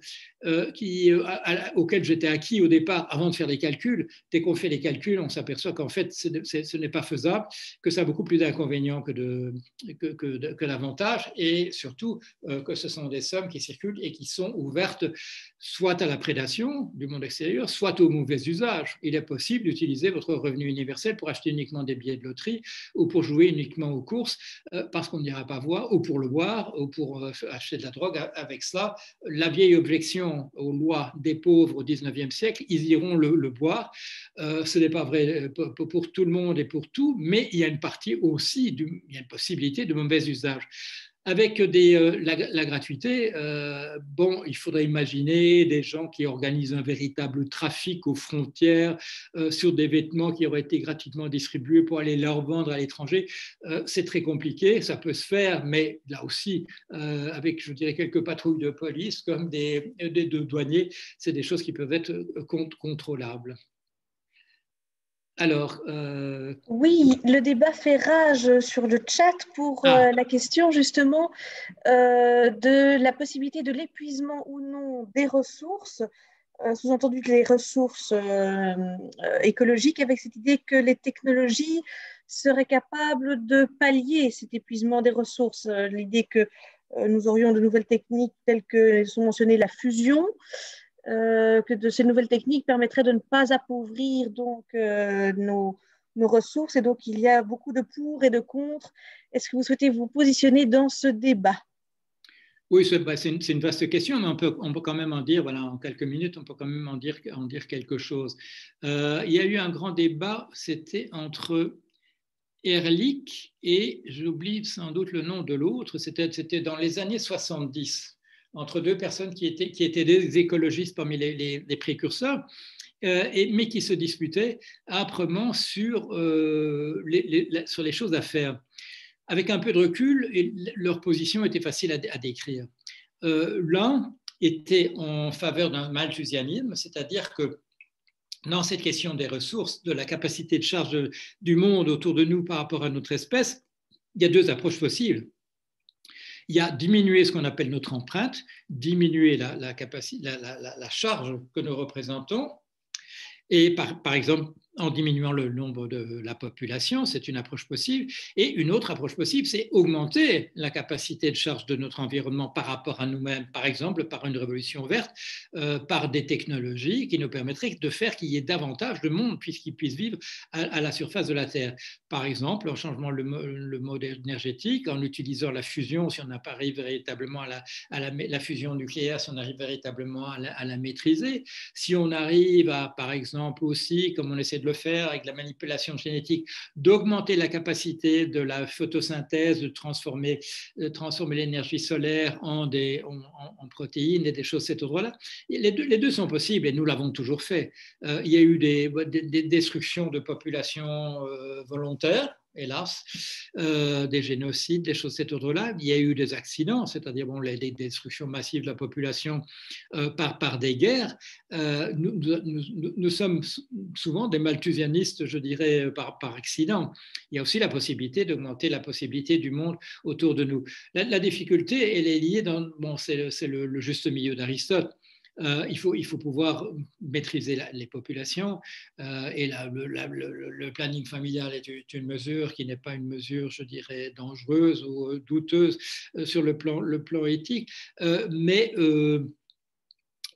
auquel j'étais acquis au départ avant de faire des calculs, dès qu'on fait les calculs, on s'aperçoit qu'en fait, ce n'est pas faisable, que ça a beaucoup plus d'inconvénients que d'avantages, et surtout que ce sont des sommes qui circulent et qui sont ouvertes soit à la prédation du monde extérieur, soit au mauvais usage. Il est possible d'utiliser votre revenu universel pour acheter uniquement des billets de loterie ou pour jouer uniquement aux courses parce qu'on n'ira pas voir, ou pour le boire, ou pour acheter de la drogue avec cela. La vieille objection aux lois des pauvres au 19e siècle, ils iront le boire. Ce n'est pas vrai pour tout le monde et pour tout, mais il y a une partie aussi, il y a une possibilité de mauvais usage. Avec la gratuité, il faudrait imaginer des gens qui organisent un véritable trafic aux frontières sur des vêtements qui auraient été gratuitement distribués pour aller leur vendre à l'étranger. C'est très compliqué, ça peut se faire, mais là aussi, avec, je dirais, quelques patrouilles de police comme des douaniers, c'est des choses qui peuvent être contrôlables. Alors, oui, le débat fait rage sur le chat pour la question justement de la possibilité de l'épuisement ou non des ressources, sous-entendu que les ressources écologiques, avec cette idée que les technologies seraient capables de pallier cet épuisement des ressources. L'idée que nous aurions de nouvelles techniques telles que sont mentionnées la fusion, que de ces nouvelles techniques permettraient de ne pas appauvrir donc nos ressources, et donc il y a beaucoup de pour et de contre. Est-ce que vous souhaitez vous positionner dans ce débat? Oui, c'est une vaste question, mais on peut quand même en dire, voilà, en quelques minutes, on peut quand même en dire quelque chose. Il y a eu un grand débat, c'était entre Ehrlich et, j'oublie sans doute le nom de l'autre, c'était dans les années 70. Entre 2 personnes qui étaient des écologistes parmi les précurseurs, mais qui se disputaient âprement sur les choses à faire. Avec un peu de recul, leur position était facile à décrire. L'un était en faveur d'un malthusianisme, c'est-à-dire que dans cette question des ressources, de la capacité de charge du monde autour de nous par rapport à notre espèce, il y a 2 approches possibles. Il y a diminuer ce qu'on appelle notre empreinte, diminuer la charge que nous représentons, et par exemple en diminuant le nombre de la population, c'est une approche possible. Et une autre approche possible, c'est augmenter la capacité de charge de notre environnement par rapport à nous-mêmes, par exemple par une révolution verte, par des technologies qui nous permettraient de faire qu'il y ait davantage de monde puisqu'ils puissent vivre à la surface de la Terre. Par exemple, en changeant le mode énergétique, en utilisant la fusion, si on arrive véritablement à la fusion nucléaire, si on arrive véritablement à la maîtriser, si on arrive à, par exemple aussi, comme on essaie de le faire avec la manipulation génétique, d'augmenter la capacité de la photosynthèse, de transformer l'énergie solaire en protéines et des choses de cet ordre-là. Les deux sont possibles et nous l'avons toujours fait. Il y a eu des destructions de populations volontaires, hélas, des génocides, des choses de cet ordre-là. Il y a eu des accidents, c'est-à-dire des destructions massives de la population par des guerres. Nous sommes souvent des malthusianistes, je dirais, par accident. Il y a aussi la possibilité d'augmenter la possibilité du monde autour de nous. La difficulté, elle est liée c'est le juste milieu d'Aristote. Il faut pouvoir maîtriser les populations et le planning familial est une mesure qui n'est pas une mesure, je dirais, dangereuse ou douteuse sur le plan éthique, mais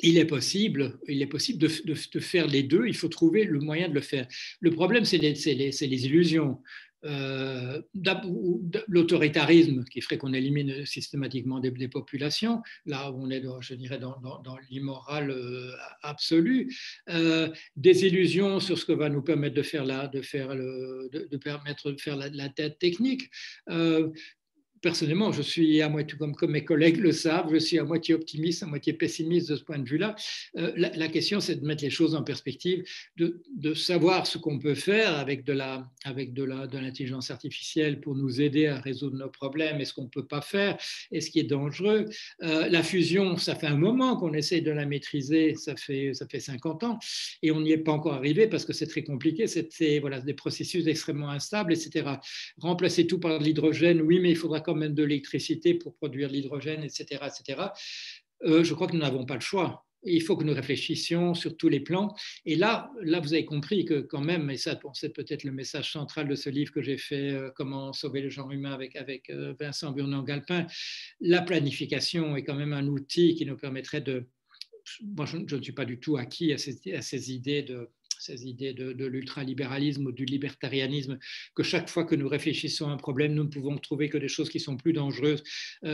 il est possible de faire les deux, il faut trouver le moyen de le faire. Le problème, c'est les illusions. L'autoritarisme qui ferait qu'on élimine systématiquement des populations, là où on est, je dirais, dans l'immoral absolu, des illusions sur ce que va nous permettre de faire la tête technique. Personnellement, je suis à moitié, comme mes collègues le savent, je suis à moitié optimiste, à moitié pessimiste de ce point de vue-là. La question, c'est de mettre les choses en perspective, de savoir ce qu'on peut faire avec de l'intelligence artificielle pour nous aider à résoudre nos problèmes et ce qu'on ne peut pas faire et ce qui est dangereux. La fusion, ça fait un moment qu'on essaie de la maîtriser, ça fait 50 ans, et on n'y est pas encore arrivé parce que c'est très compliqué, c'est des processus extrêmement instables, etc. Remplacer tout par de l'hydrogène, oui, mais il faudra quand même de l'électricité pour produire l'hydrogène, etc. Je crois que nous n'avons pas le choix. Il faut que nous réfléchissions sur tous les plans. Et là, vous avez compris que quand même, et ça, c'est peut-être le message central de ce livre que j'ai fait, Comment sauver le genre humain avec Vincent Burnon-Galpin, la planification est quand même un outil qui nous permettrait de... Moi, je ne suis pas du tout acquis à ces idées de l'ultralibéralisme ou du libertarianisme, que chaque fois que nous réfléchissons à un problème, nous ne pouvons trouver que des choses qui sont plus dangereuses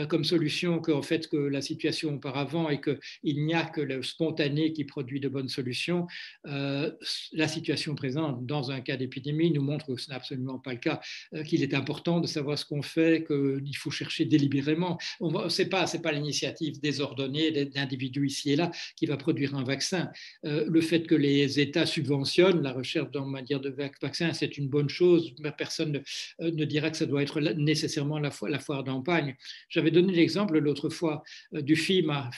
comme solution qu'en fait que la situation auparavant et qu'il n'y a que le spontané qui produit de bonnes solutions. La situation présente dans un cas d'épidémie nous montre que ce n'est absolument pas le cas, qu'il est important de savoir ce qu'on fait, qu'il faut chercher délibérément. Ce n'est pas l'initiative désordonnée d'individus ici et là qui va produire un vaccin. Le fait que les États subventionnent la recherche en matière de vaccins, c'est une bonne chose. Personne ne dira que ça doit être nécessairement la foire d'Empagne. J'avais donné l'exemple l'autre fois du FEMA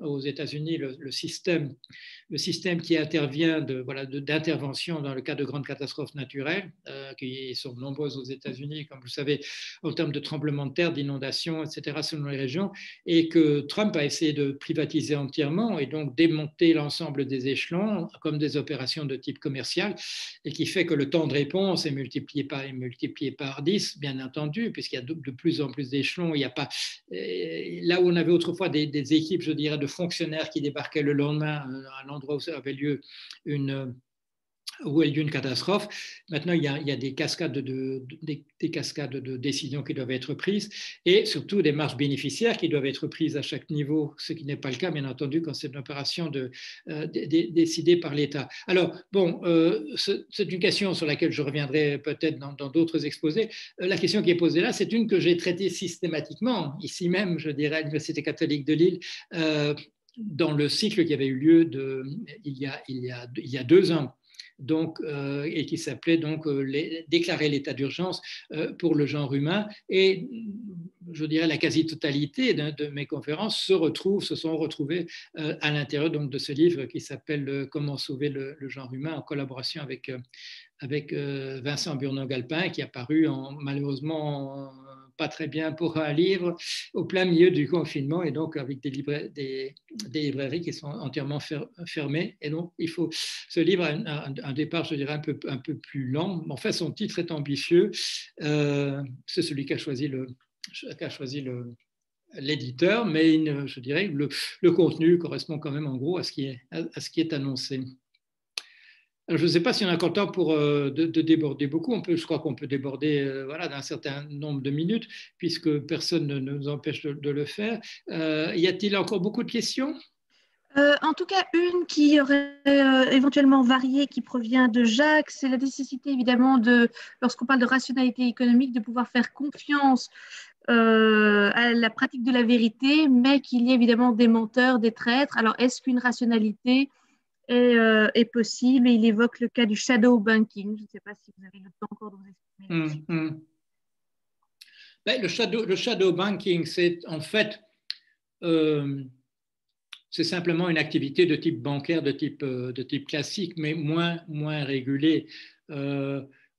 aux États-Unis, le système qui intervient d'intervention dans le cas de grandes catastrophes naturelles, qui sont nombreuses aux États-Unis, comme vous le savez, en termes de tremblements de terre, d'inondations, etc., selon les régions, et que Trump a essayé de privatiser entièrement et donc démonter l'ensemble des échelons comme des opérations de type commercial, et qui fait que le temps de réponse est multiplié par 10, bien entendu, puisqu'il y a de plus en plus d'échelons. Il n'y a pas, là où on avait autrefois des équipes, je dirais, de fonctionnaires qui débarquaient le lendemain à l'endroit où avait lieu une catastrophe. Maintenant, il y a des cascades de décisions qui doivent être prises et surtout des marges bénéficiaires qui doivent être prises à chaque niveau, ce qui n'est pas le cas, bien entendu, quand c'est une opération décidée par l'État. Alors, c'est une question sur laquelle je reviendrai peut-être dans d'autres exposés. La question qui est posée là, c'est une que j'ai traitée systématiquement, ici même, je dirais, à l'Université catholique de Lille, dans le cycle qui avait eu lieu il y a 2 ans. Donc, et qui s'appelait donc déclarer l'état d'urgence pour le genre humain. Et je dirais la quasi-totalité de mes conférences se sont retrouvées à l'intérieur donc de ce livre qui s'appelle Comment sauver le genre humain, en collaboration avec Vincent Burnon-Galpin, qui a paru malheureusement pas très bien pour un livre au plein milieu du confinement et donc avec des librairies qui sont entièrement fermées. Et donc, ce livre a un départ, je dirais, un peu plus lent. Enfin, son titre est ambitieux. C'est celui qu'a choisi l'éditeur, mais je dirais que le contenu correspond quand même en gros à ce qui est annoncé. Alors, je ne sais pas si on a encore le temps de déborder beaucoup. Je crois qu'on peut déborder d'un certain nombre de minutes, puisque personne ne nous empêche de le faire. Y a-t-il encore beaucoup de questions? En tout cas, une qui aurait éventuellement varié, qui provient de Jacques, c'est la nécessité évidemment lorsqu'on parle de rationalité économique, de pouvoir faire confiance à la pratique de la vérité, mais qu'il y ait évidemment des menteurs, des traîtres. Alors, est-ce qu'une rationalité est possible? Et il évoque le cas du shadow banking. Je ne sais pas si vous avez le temps encore de vous exprimer. Ben, le shadow banking, c'est en fait c'est simplement une activité de type bancaire, de type classique, mais moins régulée.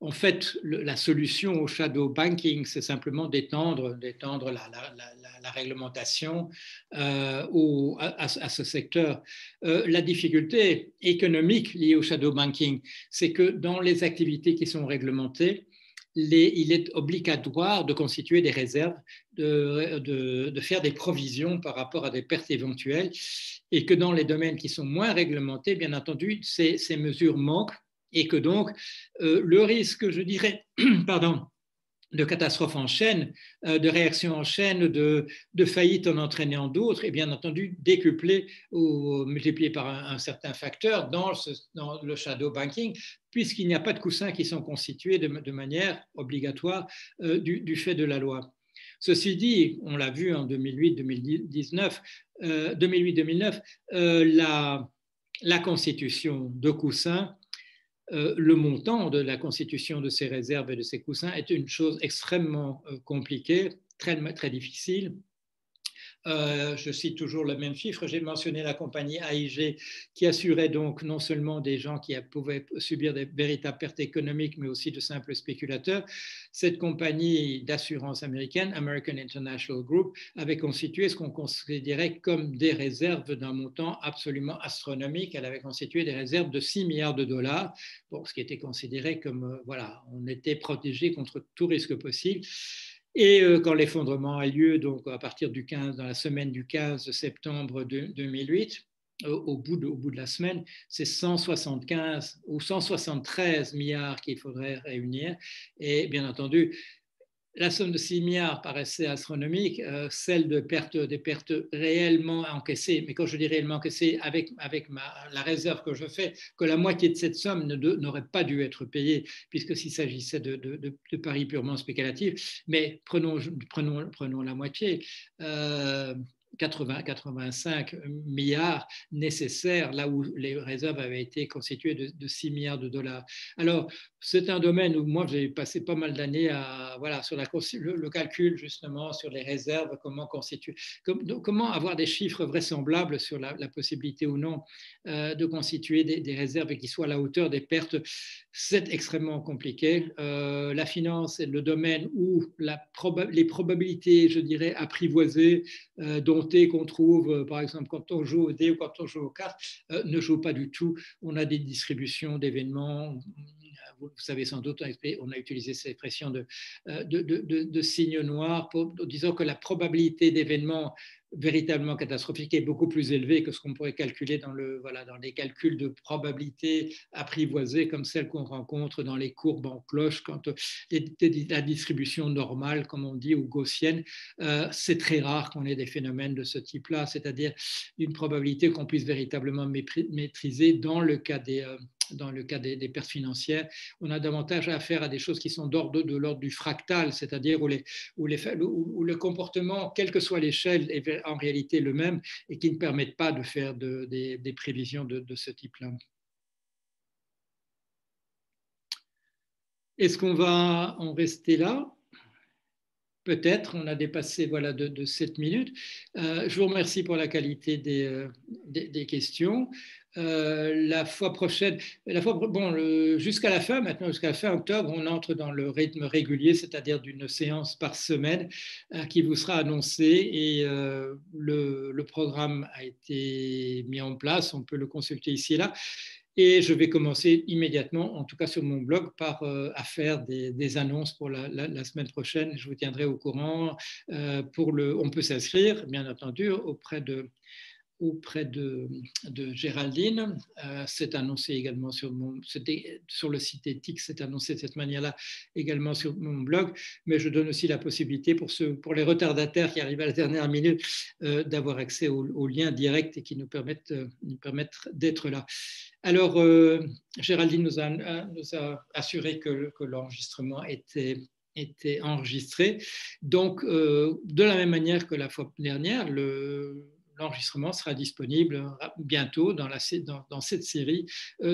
En fait, la solution au shadow banking, c'est simplement d'étendre la réglementation à ce secteur. La difficulté économique liée au shadow banking, c'est que dans les activités qui sont réglementées, il est obligatoire de constituer des réserves, de faire des provisions par rapport à des pertes éventuelles, et que dans les domaines qui sont moins réglementés, bien entendu, ces mesures manquent, et que donc le risque, je dirais, de catastrophes en chaîne, de réactions en chaîne, de faillites en entraînant d'autres, et bien entendu décuplé ou multiplié par un certain facteur dans le shadow banking, puisqu'il n'y a pas de coussins qui sont constitués de manière obligatoire du fait de la loi. Ceci dit, on l'a vu en 2008-2009, la constitution de coussins, le montant de la constitution de ces réserves et de ces coussins est une chose extrêmement compliquée, très difficile. Je cite toujours le même chiffre. J'ai mentionné la compagnie AIG qui assurait donc non seulement des gens qui pouvaient subir des véritables pertes économiques, mais aussi de simples spéculateurs. Cette compagnie d'assurance américaine, American International Group, avait constitué ce qu'on considérait comme des réserves d'un montant absolument astronomique. Elle avait constitué des réserves de 6 milliards de dollars, bon, ce qui était considéré comme, on était protégé contre tout risque possible. Et quand l'effondrement a lieu, donc à partir dans la semaine du 15 septembre 2008, au bout de la semaine, c'est 175 ou 173 milliards qu'il faudrait réunir. Et bien entendu, la somme de 6 milliards paraissait astronomique, celle des pertes réellement encaissées, mais quand je dis réellement encaissées, avec la réserve que je fais, que la moitié de cette somme n'aurait pas dû être payée, puisque s'il s'agissait de paris purement spéculatifs, mais prenons la moitié. 85 milliards nécessaires, là où les réserves avaient été constituées de 6 milliards de dollars. Alors, c'est un domaine où moi, j'ai passé pas mal d'années sur le calcul, justement, sur les réserves, comment avoir des chiffres vraisemblables sur la possibilité ou non de constituer des réserves qui soient à la hauteur des pertes. C'est extrêmement compliqué. La finance est le domaine où les probabilités, je dirais, apprivoisées, domptées qu'on trouve, par exemple, quand on joue au dé ou quand on joue aux cartes, ne jouent pas du tout. On a des distributions d'événements. Vous savez sans doute, on a utilisé cette expression de signe noir, disant que la probabilité d'événements véritablement catastrophique est beaucoup plus élevée que ce qu'on pourrait calculer dans les calculs de probabilité apprivoisés comme celles qu'on rencontre dans les courbes en cloche quand la distribution normale, comme on dit, ou gaussienne. C'est très rare qu'on ait des phénomènes de ce type-là, c'est-à-dire une probabilité qu'on puisse véritablement maîtriser dans le cas des pertes financières. On a davantage affaire à des choses qui sont de l'ordre du fractal, c'est-à-dire où le comportement, quelle que soit l'échelle, est en réalité le même et qui ne permettent pas de faire des prévisions de ce type-là. Est-ce qu'on va en rester là? peut-être, on a dépassé voilà, de 7 minutes. Je vous remercie pour la qualité des questions. La fois prochaine, jusqu'à la fin, maintenant, jusqu'à la fin octobre, on entre dans le rythme régulier, c'est-à-dire d'une séance par semaine qui vous sera annoncée et le programme a été mis en place, on peut le consulter ici et là. Et je vais commencer immédiatement, en tout cas sur mon blog, à faire des annonces pour la semaine prochaine. Je vous tiendrai au courant. On peut s'inscrire, bien entendu, auprès de Géraldine. C'est annoncé également sur le site éthique, c'est annoncé de cette manière-là également sur mon blog, mais je donne aussi la possibilité pour les retardataires qui arrivent à la dernière minute d'avoir accès aux liens directs et qui nous permettent d'être là. Alors, Géraldine nous a assuré que l'enregistrement était enregistré. Donc, de la même manière que la fois dernière, l'enregistrement sera disponible bientôt dans cette série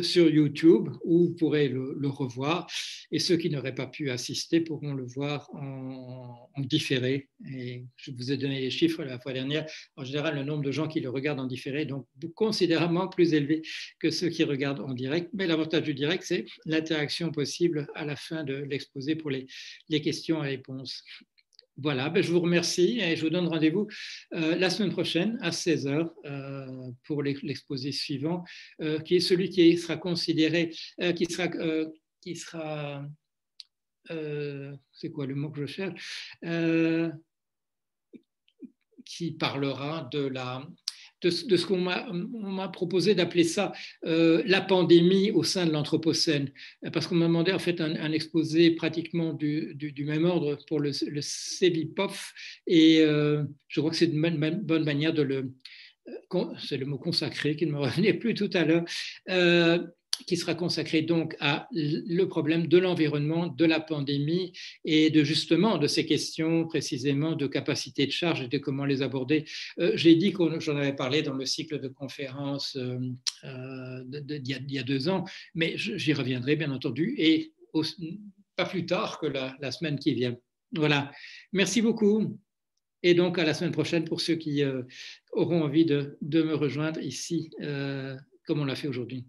sur YouTube où vous pourrez le revoir et ceux qui n'auraient pas pu assister pourront le voir en différé. Et je vous ai donné les chiffres la fois dernière. En général, le nombre de gens qui le regardent en différé est donc considérablement plus élevé que ceux qui regardent en direct. Mais l'avantage du direct, c'est l'interaction possible à la fin de l'exposé pour les questions et réponses. Voilà, je vous remercie et je vous donne rendez-vous la semaine prochaine à 16h pour l'exposé suivant, qui est celui qui sera considéré, qui sera c'est quoi le mot que je cherche, qui parlera de ce qu'on m'a proposé d'appeler ça la pandémie au sein de l'Anthropocène, parce qu'on m'a demandé en fait un exposé pratiquement du même ordre pour le CEBIPOF, et je crois que c'est une bonne manière c'est le mot consacré qui ne me revenait plus tout à l'heure, qui sera consacré donc à le problème de l'environnement, de la pandémie et justement de ces questions précisément de capacité de charge et de comment les aborder. J'ai dit que j'en avais parlé dans le cycle de conférences il y a 2 ans, mais j'y reviendrai bien entendu et pas plus tard que la semaine qui vient. Voilà, merci beaucoup. Et donc à la semaine prochaine pour ceux qui auront envie de me rejoindre ici comme on l'a fait aujourd'hui.